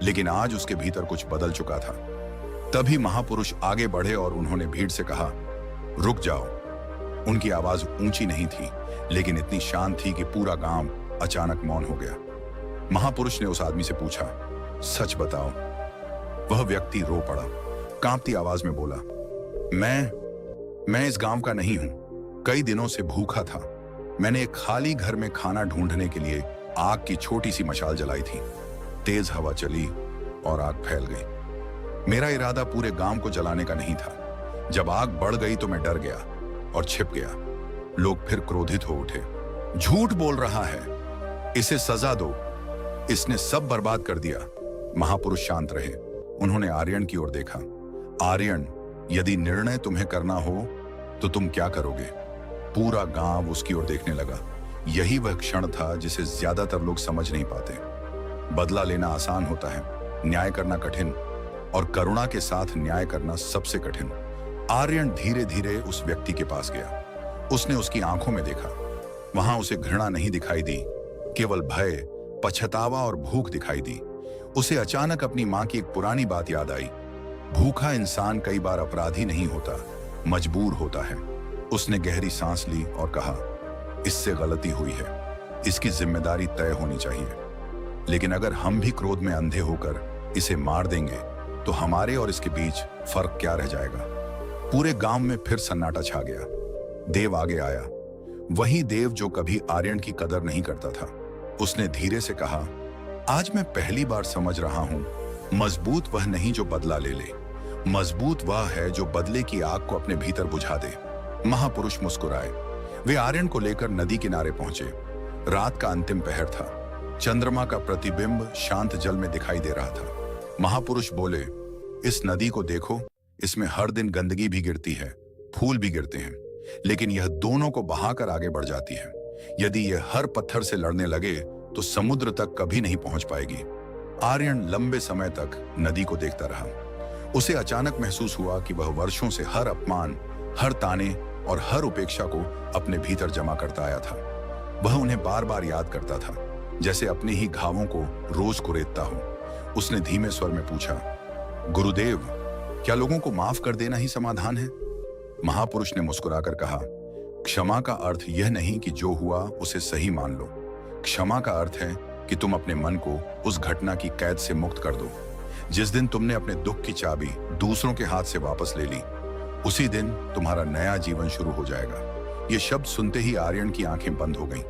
लेकिन आज उसके भीतर कुछ बदल चुका था। तभी महापुरुष आगे बढ़े और उन्होंने भीड़ से कहा, रुक जाओ। उनकी आवाज ऊंची नहीं थी, लेकिन इतनी शांत थी कि पूरा गांव अचानक मौन हो गया। महापुरुष ने उस आदमी से पूछा, सच बताओ। वह व्यक्ति रो पड़ा, कांपती आवाज में बोला, मैं इस गांव का नहीं हूं। कई दिनों से भूखा था। मैंने एक खाली घर में खाना ढूंढने के लिए आग की छोटी सी मशाल जलाई थी। तेज हवा चली और आग फैल गई। मेरा इरादा पूरे गांव को जलाने का नहीं था। जब आग बढ़ गई तो मैं डर गया और छिप गया। लोग फिर क्रोधित हो उठे, झूठ बोल रहा है, इसे सजा दो, इसने सब बर्बाद कर दिया। महापुरुष शांत रहे। उन्होंने आर्यन की ओर देखा। आर्यन, यदि निर्णय तुम्हें करना हो तो तुम क्या करोगे? पूरा गांव उसकी ओर देखने लगा। यही वह क्षण था जिसे ज्यादातर लोग समझ नहीं पाते। बदला लेना आसान होता है, न्याय करना कठिन, और करुणा के साथ न्याय करना सबसे कठिन। आर्यन धीरे धीरे उस व्यक्ति के पास गया। उसने उसकी आंखों में देखा। वहां उसे घृणा नहीं दिखाई दी, केवल भय, पछतावा और भूख दिखाई दी। उसे अचानक अपनी मां की एक पुरानी बात याद आई। भूखा इंसान कई बार अपराधी नहीं होता, मजबूर होता है। उसने गहरी सांस ली और कहा, इससे गलती हुई है, इसकी जिम्मेदारी तय होनी चाहिए। लेकिन अगर हम भी क्रोध में अंधे होकर इसे मार देंगे तो हमारे और इसके बीच फर्क क्या रह जाएगा? पूरे गांव में फिर सन्नाटा छा गया। देव आगे आया, वही देव जो कभी आर्यन की कदर नहीं करता था। उसने धीरे से कहा, आज मैं पहली बार समझ रहा हूं, मजबूत वह नहीं जो बदला ले ले, मजबूत वह है जो बदले की आग को अपने भीतर बुझा दे। महापुरुष मुस्कुराए। वे आर्यन को लेकर नदी किनारे पहुंचे। रात का अंतिम पहर था। चंद्रमा का प्रतिबिंब शांत जल में दिखाई दे रहा था। महापुरुष बोले, इस नदी को देखो, इसमें हर दिन गंदगी भी गिरती है, फूल भी गिरते हैं, लेकिन यह दोनों को बहाकर आगे बढ़ जाती है। यदि यह हर पत्थर से लड़ने लगे तो समुद्र तक कभी नहीं पहुंच पाएगी। आर्यन लंबे समय तक नदी को देखता रहा। उसे अचानक महसूस हुआ कि वह वर्षों से हर अपमान, हर ताने और हर उपेक्षा को अपने भीतर जमा करता आया था। वह उन्हें बार बार याद करता था, जैसे अपने ही घावों को रोज कुरेदता हो। उसने धीमे स्वर में पूछा, गुरुदेव, क्या लोगों को माफ कर देना ही समाधान है? महापुरुष ने मुस्कुराकर कहा, क्षमा का अर्थ यह नहीं कि जो हुआ उसे सही मान लो। क्षमा का अर्थ है कि तुम अपने मन को उस घटना की कैद से मुक्त कर दो। जिस दिन तुमने अपने दुख की चाबी दूसरों के हाथ से वापस ले ली, उसी दिन तुम्हारा नया जीवन शुरू हो जाएगा। ये शब्द सुनते ही आर्यन की आंखें बंद हो गईं।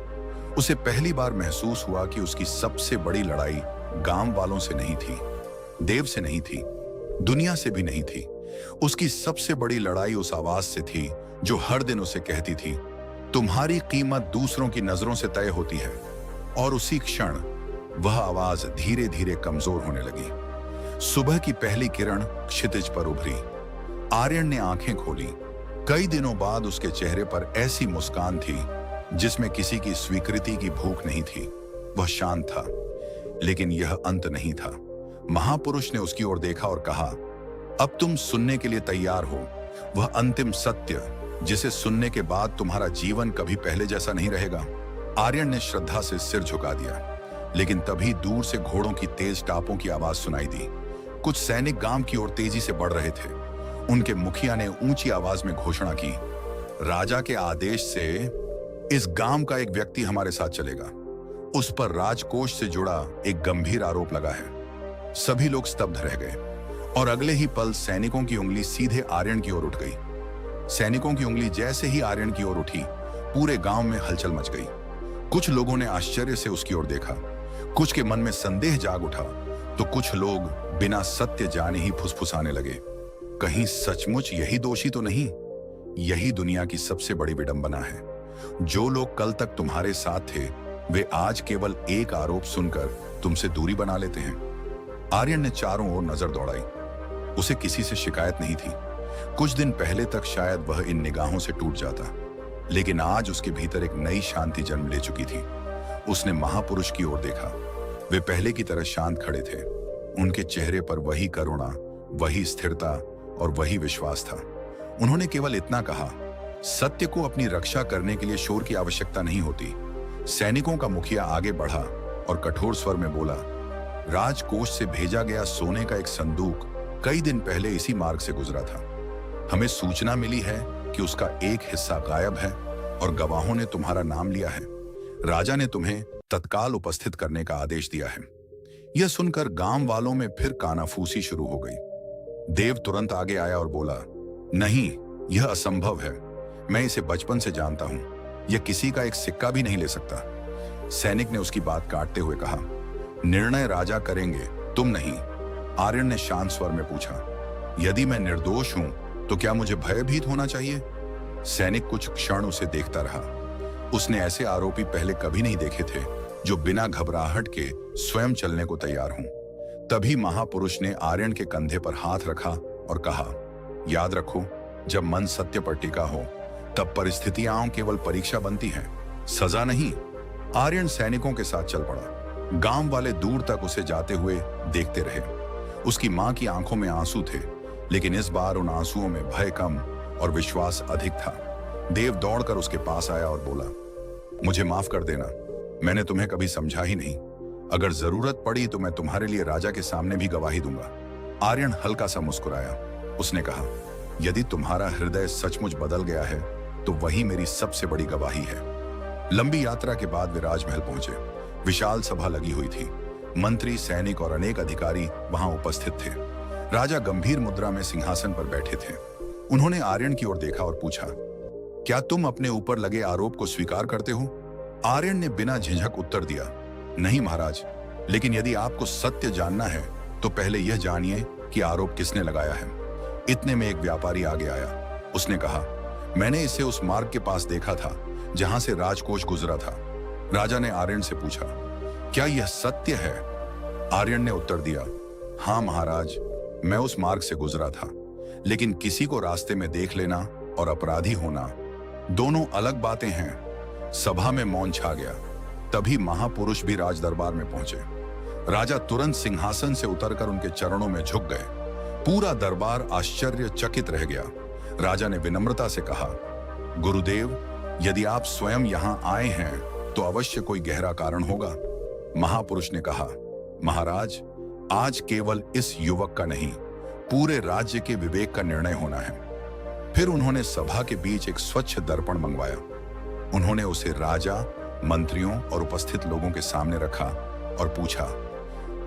उसे पहली बार महसूस हुआ कि उसकी सबसे बड़ी लड़ाई गांव वालों से नहीं थी, देव से नहीं थी, दुनिया से भी नहीं थी। उसकी सबसे बड़ी लड़ाई उस आवाज से थी जो हर दिन उसे कहती थी, तुम्हारी कीमत दूसरों की नजरों से तय होती है। और उसी क्षण वह आवाज धीरे धीरे कमजोर होने लगी। सुबह की पहली किरण क्षितिज पर उभरी। आर्यन ने आंखें खोली। कई दिनों बाद उसके चेहरे पर ऐसी मुस्कान थी जिसमें किसी की स्वीकृति की भूख नहीं थी। वह शांत था, लेकिन यह अंत नहीं था। महापुरुष ने उसकी ओर देखा और कहा, अब तुम सुनने के लिए तैयार हो वह अंतिम सत्य जिसे सुनने के बाद तुम्हारा जीवन कभी पहले जैसा नहीं रहेगा। आर्यन ने श्रद्धा से सिर झुका दिया, लेकिन तभी दूर से घोड़ों की तेज टापों की आवाज सुनाई दी। कुछ सैनिक गांव की ओर तेजी से बढ़ रहे थे। उनके मुखिया ने ऊंची आवाज में घोषणा की, राजा के आदेश से इस गांव का एक व्यक्ति हमारे साथ चलेगा। उस पर राजकोष से जुड़ा एक गंभीर आरोप लगा है। सभी लोग स्तब्ध रह गए और अगले ही पल सैनिकों की उंगली सीधे आर्यन की ओर उठ गई। सैनिकों की उंगली जैसे ही आर्यन की ओर उठी, पूरे गांव में हलचल मच गई। कुछ लोगों ने आश्चर्य से उसकी ओर देखा, कुछ के मन में संदेह जाग उठा, तो कुछ लोग बिना सत्य जाने ही फुसफुसाने लगे, कहीं सचमुच यही दोषी तो नहीं? यही दुनिया की सबसे बड़ी विडंबना है। जो लोग कल तक तुम्हारे साथ थे, वे आज केवल एक आरोप सुनकर तुमसे दूरी बना लेते हैं। आर्यन ने चारों ओर नजर दौड़ाई। उसे किसी से शिकायत नहीं थी। कुछ दिन पहले तक शायद वह इन निगाहों से टूट जाता, लेकिन आज उसके भीतर एक नई शांति जन्म ले चुकी थी। उसने महापुरुष की ओर देखा। वे पहले की तरह शांत खड़े थे। उनके चेहरे पर वही करुणा, वही स्थिरता और वही विश्वास था। उन्होंने केवल इतना कहा, सत्य को अपनी रक्षा करने के लिए शोर की आवश्यकता नहीं होती। सैनिकों का मुखिया आगे बढ़ा और कठोर स्वर में बोला, राजकोष से भेजा गया सोने का एक संदूक कई दिन पहले इसी मार्ग से गुजरा था। हमें सूचना मिली है कि उसका एक हिस्सा गायब है और गवाहों ने तुम्हारा नाम लिया है। राजा ने तुम्हें तत्काल उपस्थित करने का आदेश दिया है। यह सुनकर गांव वालों में फिर कानाफूसी शुरू हो गई। देव तुरंत आगे आया और बोला, नहीं, यह असंभव है। मैं इसे बचपन से जानता हूं। यह किसी का एक सिक्का भी नहीं ले सकता। सैनिक ने उसकी बात काटते हुए कहा, निर्णय राजा करेंगे, तुम नहीं। आर्यन ने शांत स्वर में पूछा, यदि मैं निर्दोष हूं तो क्या मुझे भयभीत होना चाहिए? सैनिक कुछ क्षण उसे देखता रहा। उसने ऐसे आरोपी पहले कभी नहीं देखे थे जो बिना घबराहट के स्वयं चलने को तैयार हों। तभी महापुरुष ने आर्यन के कंधे पर हाथ रखा और कहा, याद रखो, जब मन सत्य पर टिका हो तब परिस्थितियां केवल परीक्षा बनती हैं, सजा नहीं। आर्यन सैनिकों के साथ चल पड़ा। गांव वाले दूर तक उसे जाते हुए देखते रहे। उसकी मां की आंखों में आंसू थे, लेकिन इस बार उन आंसुओं में भय कम और विश्वास अधिक था। देव दौड़कर उसके पास आया और बोला, मुझे माफ कर देना, मैंने तुम्हें कभी समझा ही नहीं। अगर जरूरत पड़ी तो मैं तुम्हारे लिए राजा के सामने भी गवाही दूंगा। आर्यन हल्का सा मुस्कुराया। उसने कहा, यदि तुम्हारा हृदय सचमुच बदल गया है तो वही मेरी सबसे बड़ी गवाही है। लंबी यात्रा के बाद वे राजमहल पहुंचे। विशाल सभा लगी हुई थी। मंत्री, सैनिक और अनेक अधिकारी वहां उपस्थित थे। राजा गंभीर मुद्रा में सिंहासन पर बैठे थे। उन्होंने आर्यन की ओर देखा और पूछा, क्या तुम अपने ऊपर लगे आरोप को स्वीकार करते हो? आर्यन ने बिना झिझक उत्तर दिया, नहीं महाराज, लेकिन यदि आपको सत्य जानना है तो पहले यह जानिए कि आरोप किसने लगाया है। इतने में एक व्यापारी आगे आया। उसने कहा, मैंने इसे उस मार्ग के पास देखा था जहां से राजकोष गुजरा था। राजा ने आर्यन से पूछा, क्या यह सत्य है? आर्यन ने उत्तर दिया, हाँ महाराज, मैं उस मार्ग से गुजरा था, लेकिन किसी को रास्ते में देख लेना और अपराधी होना दोनों अलग बातें हैं। सभा में मौन छा गया। तभी महापुरुष भी राज दरबार में पहुंचे। राजा तुरंत सिंहासन से उतरकर उनके चरणों में झुक गए। पूरा दरबार आश्चर्यचकित रह गया। राजा ने विनम्रता से कहा, गुरुदेव, यदि आप स्वयं यहां आए हैं तो अवश्य कोई गहरा कारण होगा। महापुरुष ने कहा, महाराज, आज केवल इस युवक का नहीं, पूरे राज्य के विवेक का निर्णय होना है। फिर उन्होंने सभा के बीच एक स्वच्छ दर्पण मंगवाया। उन्होंने उसे राजा, मंत्रियों और उपस्थित लोगों के सामने रखा और पूछा,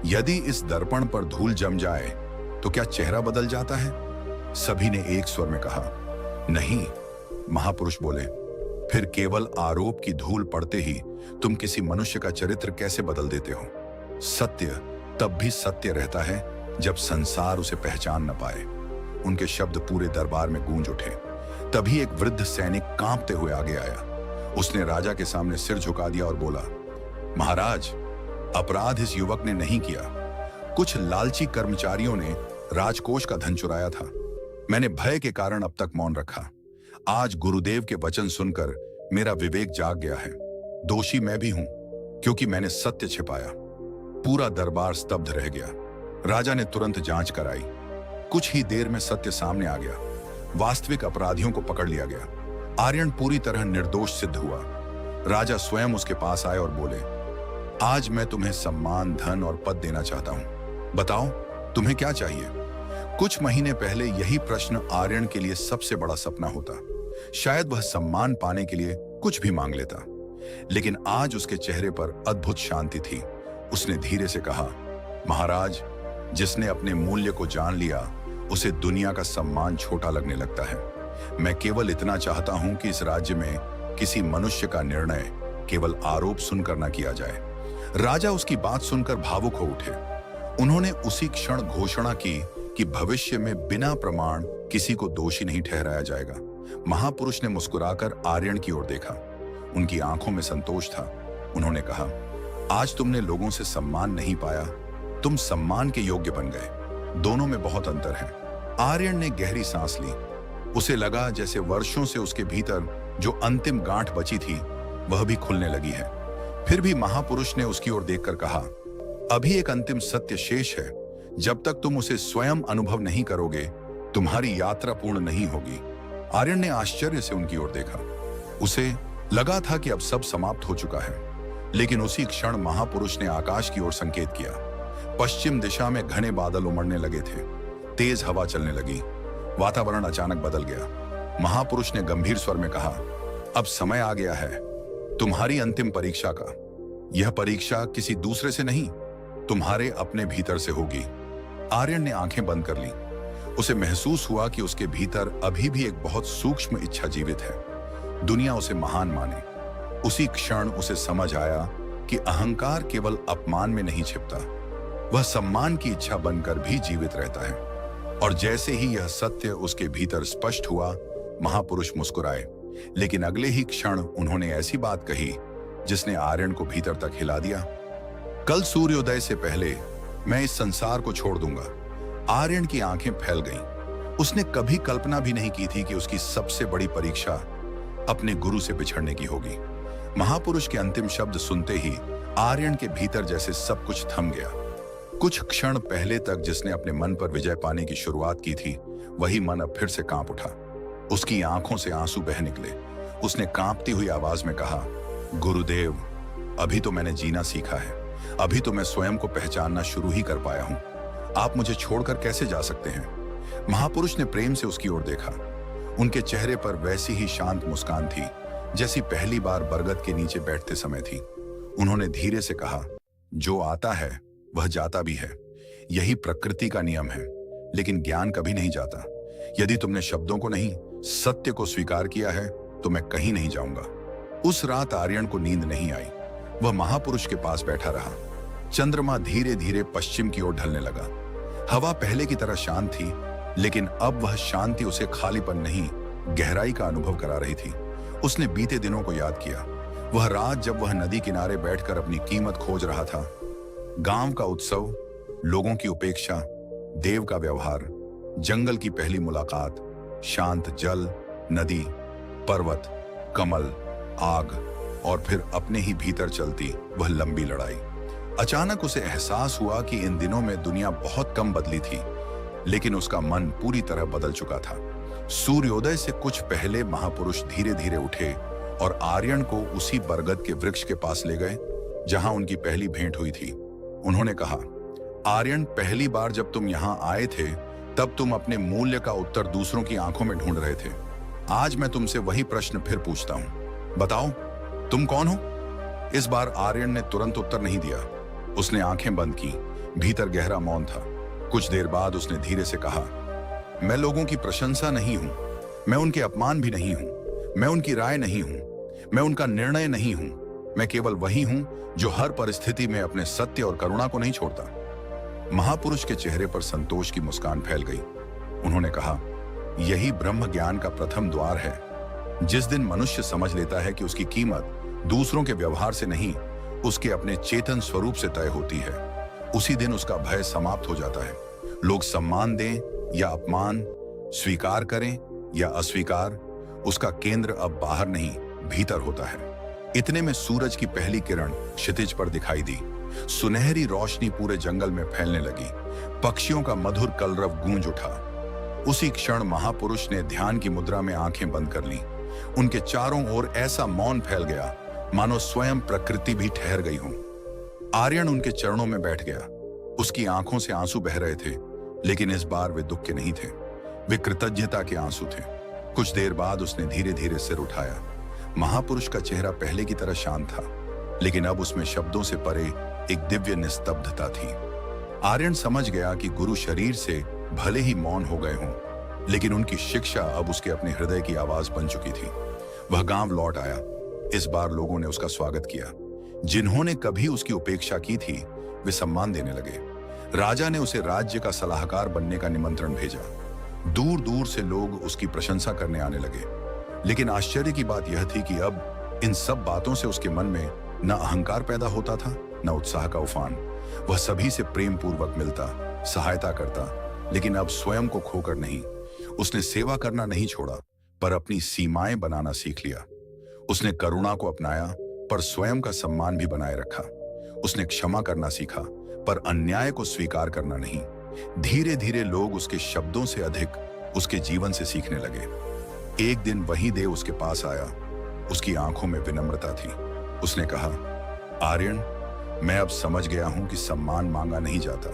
यदि इस दर्पण पर धूल जम जाए तो क्या चेहरा बदल जाता है? सभी ने एक स्वर में कहा, नहीं। महापुरुष बोले, फिर केवल आरोप की धूल पड़ते ही तुम किसी मनुष्य का चरित्र कैसे बदल देते हो? सत्य तब भी सत्य रहता है जब संसार उसे पहचान न पाए। उनके शब्द पूरे दरबार में गूंज उठे। तभी एक वृद्ध सैनिक कांपते हुए आगे आया। उसने राजा के सामने सिर झुका दिया और बोला, महाराज, अपराध इस युवक ने नहीं किया। कुछ लालची कर्मचारियों ने राजकोष का धन चुराया था। मैंने भय के कारण अब तक मौन रखा। आज गुरुदेव के वचन सुनकर मेरा विवेक जाग गया है। दोषी मैं भी हूं, क्योंकि मैंने सत्य छिपाया। पूरा दरबार स्तब्ध रह गया। राजा ने तुरंत जांच कराई। कुछ ही देर में सत्य सामने आ गया। वास्तविक अपराधियों को पकड़ लिया गया। आर्यन पूरी तरह निर्दोष सिद्ध हुआ। राजा स्वयं उसके पास आए और बोले, आज मैं तुम्हें सम्मान, धन और पद देना चाहता हूं। बताओ, तुम्हें क्या चाहिए? कुछ महीने पहले यही प्रश्न आर्यन के लिए सबसे बड़ा सपना होता। शायद वह सम्मान पाने के लिए कुछ भी मांग लेता, लेकिन आज उसके चेहरे पर अद्भुत शांति थी। उसने धीरे से कहा, महाराज, जिसने अपने मूल्य को जान लिया उसे दुनिया का सम्मान छोटा लगने लगता है। मैं केवल इतना चाहता हूं कि इस राज्य में किसी मनुष्य का निर्णय केवल आरोप सुनकर न किया जाए। राजा उसकी बात सुनकर भावुक हो उठे। उन्होंने उसी क्षण घोषणा की कि भविष्य में बिना प्रमाण किसी को दोषी नहीं ठहराया जाएगा। महापुरुष ने मुस्कुराकर आर्यन की ओर देखा। उनकी आंखों में संतोष था। उन्होंने कहा, आज तुमने लोगों से सम्मान नहीं पाया, तुम सम्मान के योग्य बन गए। दोनों में बहुत अंतर है। आर्यन ने गहरी सांस ली। उसे लगा जैसे वर्षों से उसके भीतर जो अंतिम गांठ बची थी वह भी खुलने लगी है। फिर भी महापुरुष ने उसकी ओर देखकर कहा, अभी एक अंतिम सत्य शेष है। जब तक तुम उसे स्वयं अनुभव नहीं करोगे, तुम्हारी यात्रा पूर्ण नहीं होगी। आर्यन ने आश्चर्य से उनकी ओर देखा। उसे लगा था कि अब सब समाप्त हो चुका है, लेकिन उसी क्षण महापुरुष ने आकाश की ओर संकेत किया। पश्चिम दिशा में घने बादल उमड़ने लगे थे। तेज हवा चलने लगी। वातावरण अचानक बदल गया। महापुरुष ने गंभीर स्वर में कहा, अब समय आ गया है तुम्हारी अंतिम परीक्षा का। यह परीक्षा किसी दूसरे से नहीं, तुम्हारे अपने भीतर से होगी। आर्यन ने आंखें बंद कर ली। उसे महसूस हुआ कि उसके भीतर अभी भी एक बहुत सूक्ष्म इच्छा जीवित है। दुनिया उसे महान माने। उसी क्षण उसे समझ आया कि अहंकार केवल अपमान में नहीं छिपता, वह सम्मान की इच्छा बनकर भी जीवित रहता है। और जैसे ही यह सत्य उसके भीतर स्पष्ट हुआ, महापुरुष मुस्कुराए, लेकिन अगले ही क्षण उन्होंने ऐसी बात कही जिसने आर्यन को भीतर तक हिला दिया। कल सूर्योदय से पहले मैं इस संसार को छोड़ दूंगा। आर्यन की आंखें फैल गईं। उसने कभी कल्पना भी नहीं की थी कि उसकी सबसे बड़ी परीक्षा अपने गुरु से बिछड़ने की होगी। महापुरुष के अंतिम शब्द सुनते ही आर्यन के भीतर जैसे सब कुछ थम गया। कुछ क्षण पहले तक जिसने अपने मन पर विजय पाने की शुरुआत की थी, वही मन अब फिर से कांप उठा। उसकी आंखों से आंसू बह निकले। उसने कांपती हुई आवाज में कहा, गुरुदेव, अभी तो मैंने जीना सीखा है। अभी तो मैं स्वयं को पहचानना शुरू ही कर पाया हूं। आप मुझे छोड़कर कैसे जा सकते हैं? महापुरुष ने प्रेम से उसकी ओर देखा। उनके चेहरे पर वैसी ही शांत मुस्कान थी जैसी पहली बार बरगद के नीचे बैठते समय थी। उन्होंने धीरे से कहा, जो आता है वह जाता भी है। यही प्रकृति का नियम है, लेकिन ज्ञान कभी नहीं जाता। यदि तुमने शब्दों को नहीं, सत्य को स्वीकार किया है तो मैं कहीं नहीं जाऊंगा। उस रात आर्यन को नींद नहीं आई। वह महापुरुष के पास बैठा रहा। चंद्रमा धीरे धीरे पश्चिम की ओर ढलने लगा। हवा पहले की तरह शांत थी, लेकिन अब वह शांति उसे खालीपन नहीं, गहराई का अनुभव करा रही थी। उसने बीते दिनों को याद किया। वह रात जब वह नदी किनारे बैठकर अपनी कीमत खोज रहा था। गांव का उत्सव, लोगों की उपेक्षा, देव का व्यवहार, जंगल की पहली मुलाकात, शांत जल, नदी, पर्वत, कमल, आग और फिर अपने ही भीतर चलती वह लंबी लड़ाई। अचानक उसे एहसास हुआ कि इन दिनों में दुनिया बहुत कम बदली थी, लेकिन उसका मन पूरी तरह बदल चुका था। सूर्योदय से कुछ पहले महापुरुष धीरे धीरे उठे और आर्यन को उसी बरगद के वृक्ष के पास ले गए जहां उनकी पहली भेंट हुई थी। उन्होंने कहा, आर्यन, पहली बार जब तुम यहां आए थे तब तुम अपने मूल्य का उत्तर दूसरों की आंखों में ढूंढ रहे थे। आज मैं तुमसे वही प्रश्न फिर पूछता हूं। बताओ, तुम कौन हो? इस बार आर्यन ने तुरंत उत्तर नहीं दिया। उसने आंखें बंद की। भीतर गहरा मौन था। कुछ देर बाद उसने धीरे से कहा, मैं लोगों की प्रशंसा नहीं हूं, मैं उनके अपमान भी नहीं हूं, मैं उनकी राय नहीं हूं, मैं उनका निर्णय नहीं हूं। मैं केवल वही हूं जो हर परिस्थिति में अपने सत्य और करुणा को नहीं छोड़ता। महापुरुष के चेहरे पर संतोष की मुस्कान फैल गई। उन्होंने कहा, यही ब्रह्म ज्ञान का प्रथम द्वार है। जिस दिन मनुष्य समझ लेता है कि उसकी कीमत दूसरों के व्यवहार से नहीं, उसके अपने चेतन स्वरूप से तय होती है, उसी दिन उसका भय समाप्त हो जाता है। लोग सम्मान दें या अपमान, स्वीकार करें या अस्वीकार, उसका केंद्र अब बाहर नहीं, भीतर होता है। इतने में सूरज की पहली किरण क्षितिज पर दिखाई दी। सुनहरी रोशनी पूरे जंगल में फैलने लगी। पक्षियों का मधुर कलरव गूंज उठा। उसी क्षण महापुरुष ने ध्यान की मुद्रा में आंखें बंद कर लीं। उनके चारों ओर ऐसा मौन फैल गया मानो स्वयं प्रकृति भी ठहर गई हो। आर्यन उनके चरणों में बैठ गया। उसकी आंखों से आंसू बह रहे थे, लेकिन इस बार वे दुख के नहीं थे, वे कृतज्ञता के आंसू थे। कुछ देर बाद उसने धीरे धीरे सिर उठाया। महापुरुष का चेहरा पहले की तरह शांत था, लेकिन अब उसमें शब्दों से परे एक दिव्य निस्तब्धता थी। आर्यन समझ गया कि गुरु शरीर से भले ही मौन हो गए हों, लेकिन उनकी शिक्षा अब उसके अपने हृदय की आवाज बन चुकी थी। वह गांव लौट आया। इस बार लोगों ने उसका स्वागत किया। जिन्होंने कभी उसकी उपेक्षा की थी, वे सम्मान देने लगे। राजा ने उसे राज्य का सलाहकार बनने का निमंत्रण भेजा। दूर दूर से लोग उसकी प्रशंसा करने आने लगे। लेकिन आश्चर्य की बात यह थी कि अब इन सब बातों से उसके मन में न अहंकार पैदा होता था, न उत्साह का उफान। वह सभी से प्रेम पूर्वक मिलता, सहायता करता, लेकिन अब स्वयं को खोकर नहीं। उसने सेवा करना नहीं छोड़ा, पर अपनी सीमाएं बनाना सीख लिया। उसने करुणा को अपनाया, पर स्वयं का सम्मान भी बनाए रखा। उसने क्षमा करना सीखा, पर अन्याय को स्वीकार करना नहीं। धीरे धीरे लोग उसके शब्दों से अधिक उसके जीवन से सीखने लगे। एक दिन वही देव उसके पास आया। उसकी आंखों में विनम्रता थी। उसने कहा, आर्यन, मैं अब समझ गया हूं कि सम्मान मांगा नहीं जाता,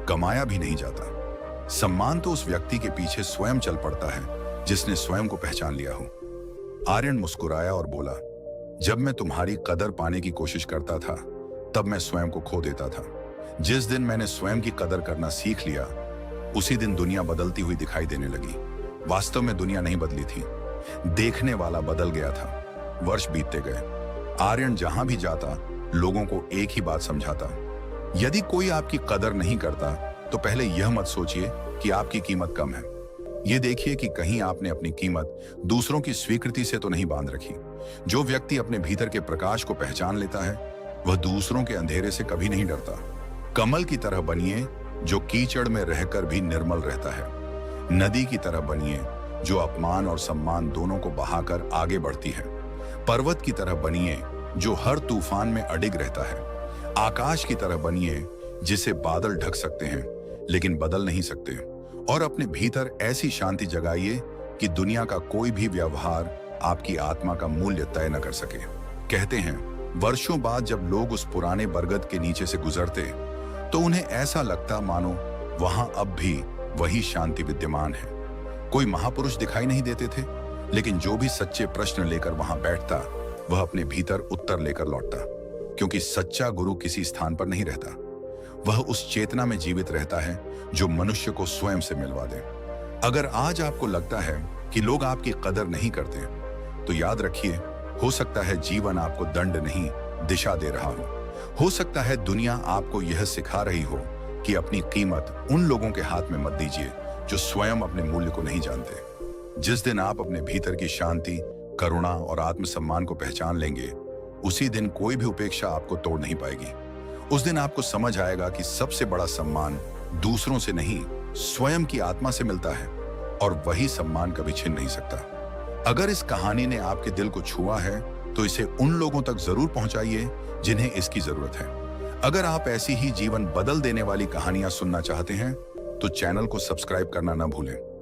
कमाया भी नहीं जाता। सम्मान तो उस व्यक्ति के पीछे स्वयं चल पड़ता है जिसने स्वयं को पहचान लिया हो। आर्यन मुस्कुराया और बोला, जब मैं तुम्हारी कदर पाने की कोशिश करता था, तब मैं स्वयं को खो देता था। जिस दिन मैंने स्वयं की कदर करना सीख लिया, उसी दिन दुनिया बदलती हुई दिखाई देने लगी। वास्तव में दुनिया नहीं बदली थी, देखने वाला बदल गया था। वर्ष बीतते गए। आर्यन जहां भी जाता, लोगों को एक ही बात समझाता, यदि कोई आपकी कदर नहीं करता तो पहले यह मत सोचिए कि आपकी कीमत कम है। यह देखिए कि कहीं आपने अपनी कीमत दूसरों की स्वीकृति से तो नहीं बांध रखी। जो व्यक्ति अपने भीतर के प्रकाश को पहचान लेता है, वह दूसरों के अंधेरे से कभी नहीं डरता। कमल की तरह बनिए जो कीचड़ में रहकर भी निर्मल रहता है। नदी की तरह बनिए जो अपमान और सम्मान दोनों को बहाकर आगे बढ़ती है। पर्वत की तरह बनिए जो हर तूफान में अडिग रहता है। आकाश की तरह बनिए जिसे बादल ढक सकते हैं लेकिन बदल नहीं सकते। और अपने भीतर ऐसी शांति जगाइए कि दुनिया का कोई भी व्यवहार आपकी आत्मा का मूल्य तय न कर सके। कहते हैं, वर्षों बाद जब लोग उस पुराने बरगद के नीचे से गुजरते तो उन्हें ऐसा लगता मानो वहां अब भी वही शांति विद्यमान है। कोई महापुरुष दिखाई नहीं देते थे, लेकिन जो भी सच्चे प्रश्न लेकर वहां बैठता, वह अपने भीतर उत्तर लेकर लौटता। क्योंकि सच्चा गुरु किसी स्थान पर नहीं रहता, वह उस चेतना में जीवित रहता है जो मनुष्य को स्वयं से मिलवा दे। अगर आज आपको लगता है कि लोग आपकी कदर नहीं करते, तो याद रखिए, हो सकता है जीवन आपको दंड नहीं, दिशा दे रहा हो सकता है दुनिया आपको यह सिखा रही हो कि अपनी कीमत उन लोगों के हाथ में मत दीजिए जो स्वयं अपने मूल्य को नहीं जानते। जिस दिन आप अपने भीतर की शांति, करुणा और आत्मसम्मान को पहचान लेंगे, उसी दिन कोई भी उपेक्षा आपको तोड़ नहीं पाएगी। उस दिन आपको समझ आएगा कि सबसे बड़ा सम्मान दूसरों से नहीं, स्वयं की आत्मा से मिलता है, और वही सम्मान कभी छिन नहीं सकता। अगर इस कहानी ने आपके दिल को छुआ है, तो इसे उन लोगों तक जरूर पहुंचाइए जिन्हें इसकी जरूरत है। अगर आप ऐसी ही जीवन बदल देने वाली कहानियां सुनना चाहते हैं, तो चैनल को सब्सक्राइब करना न भूलें।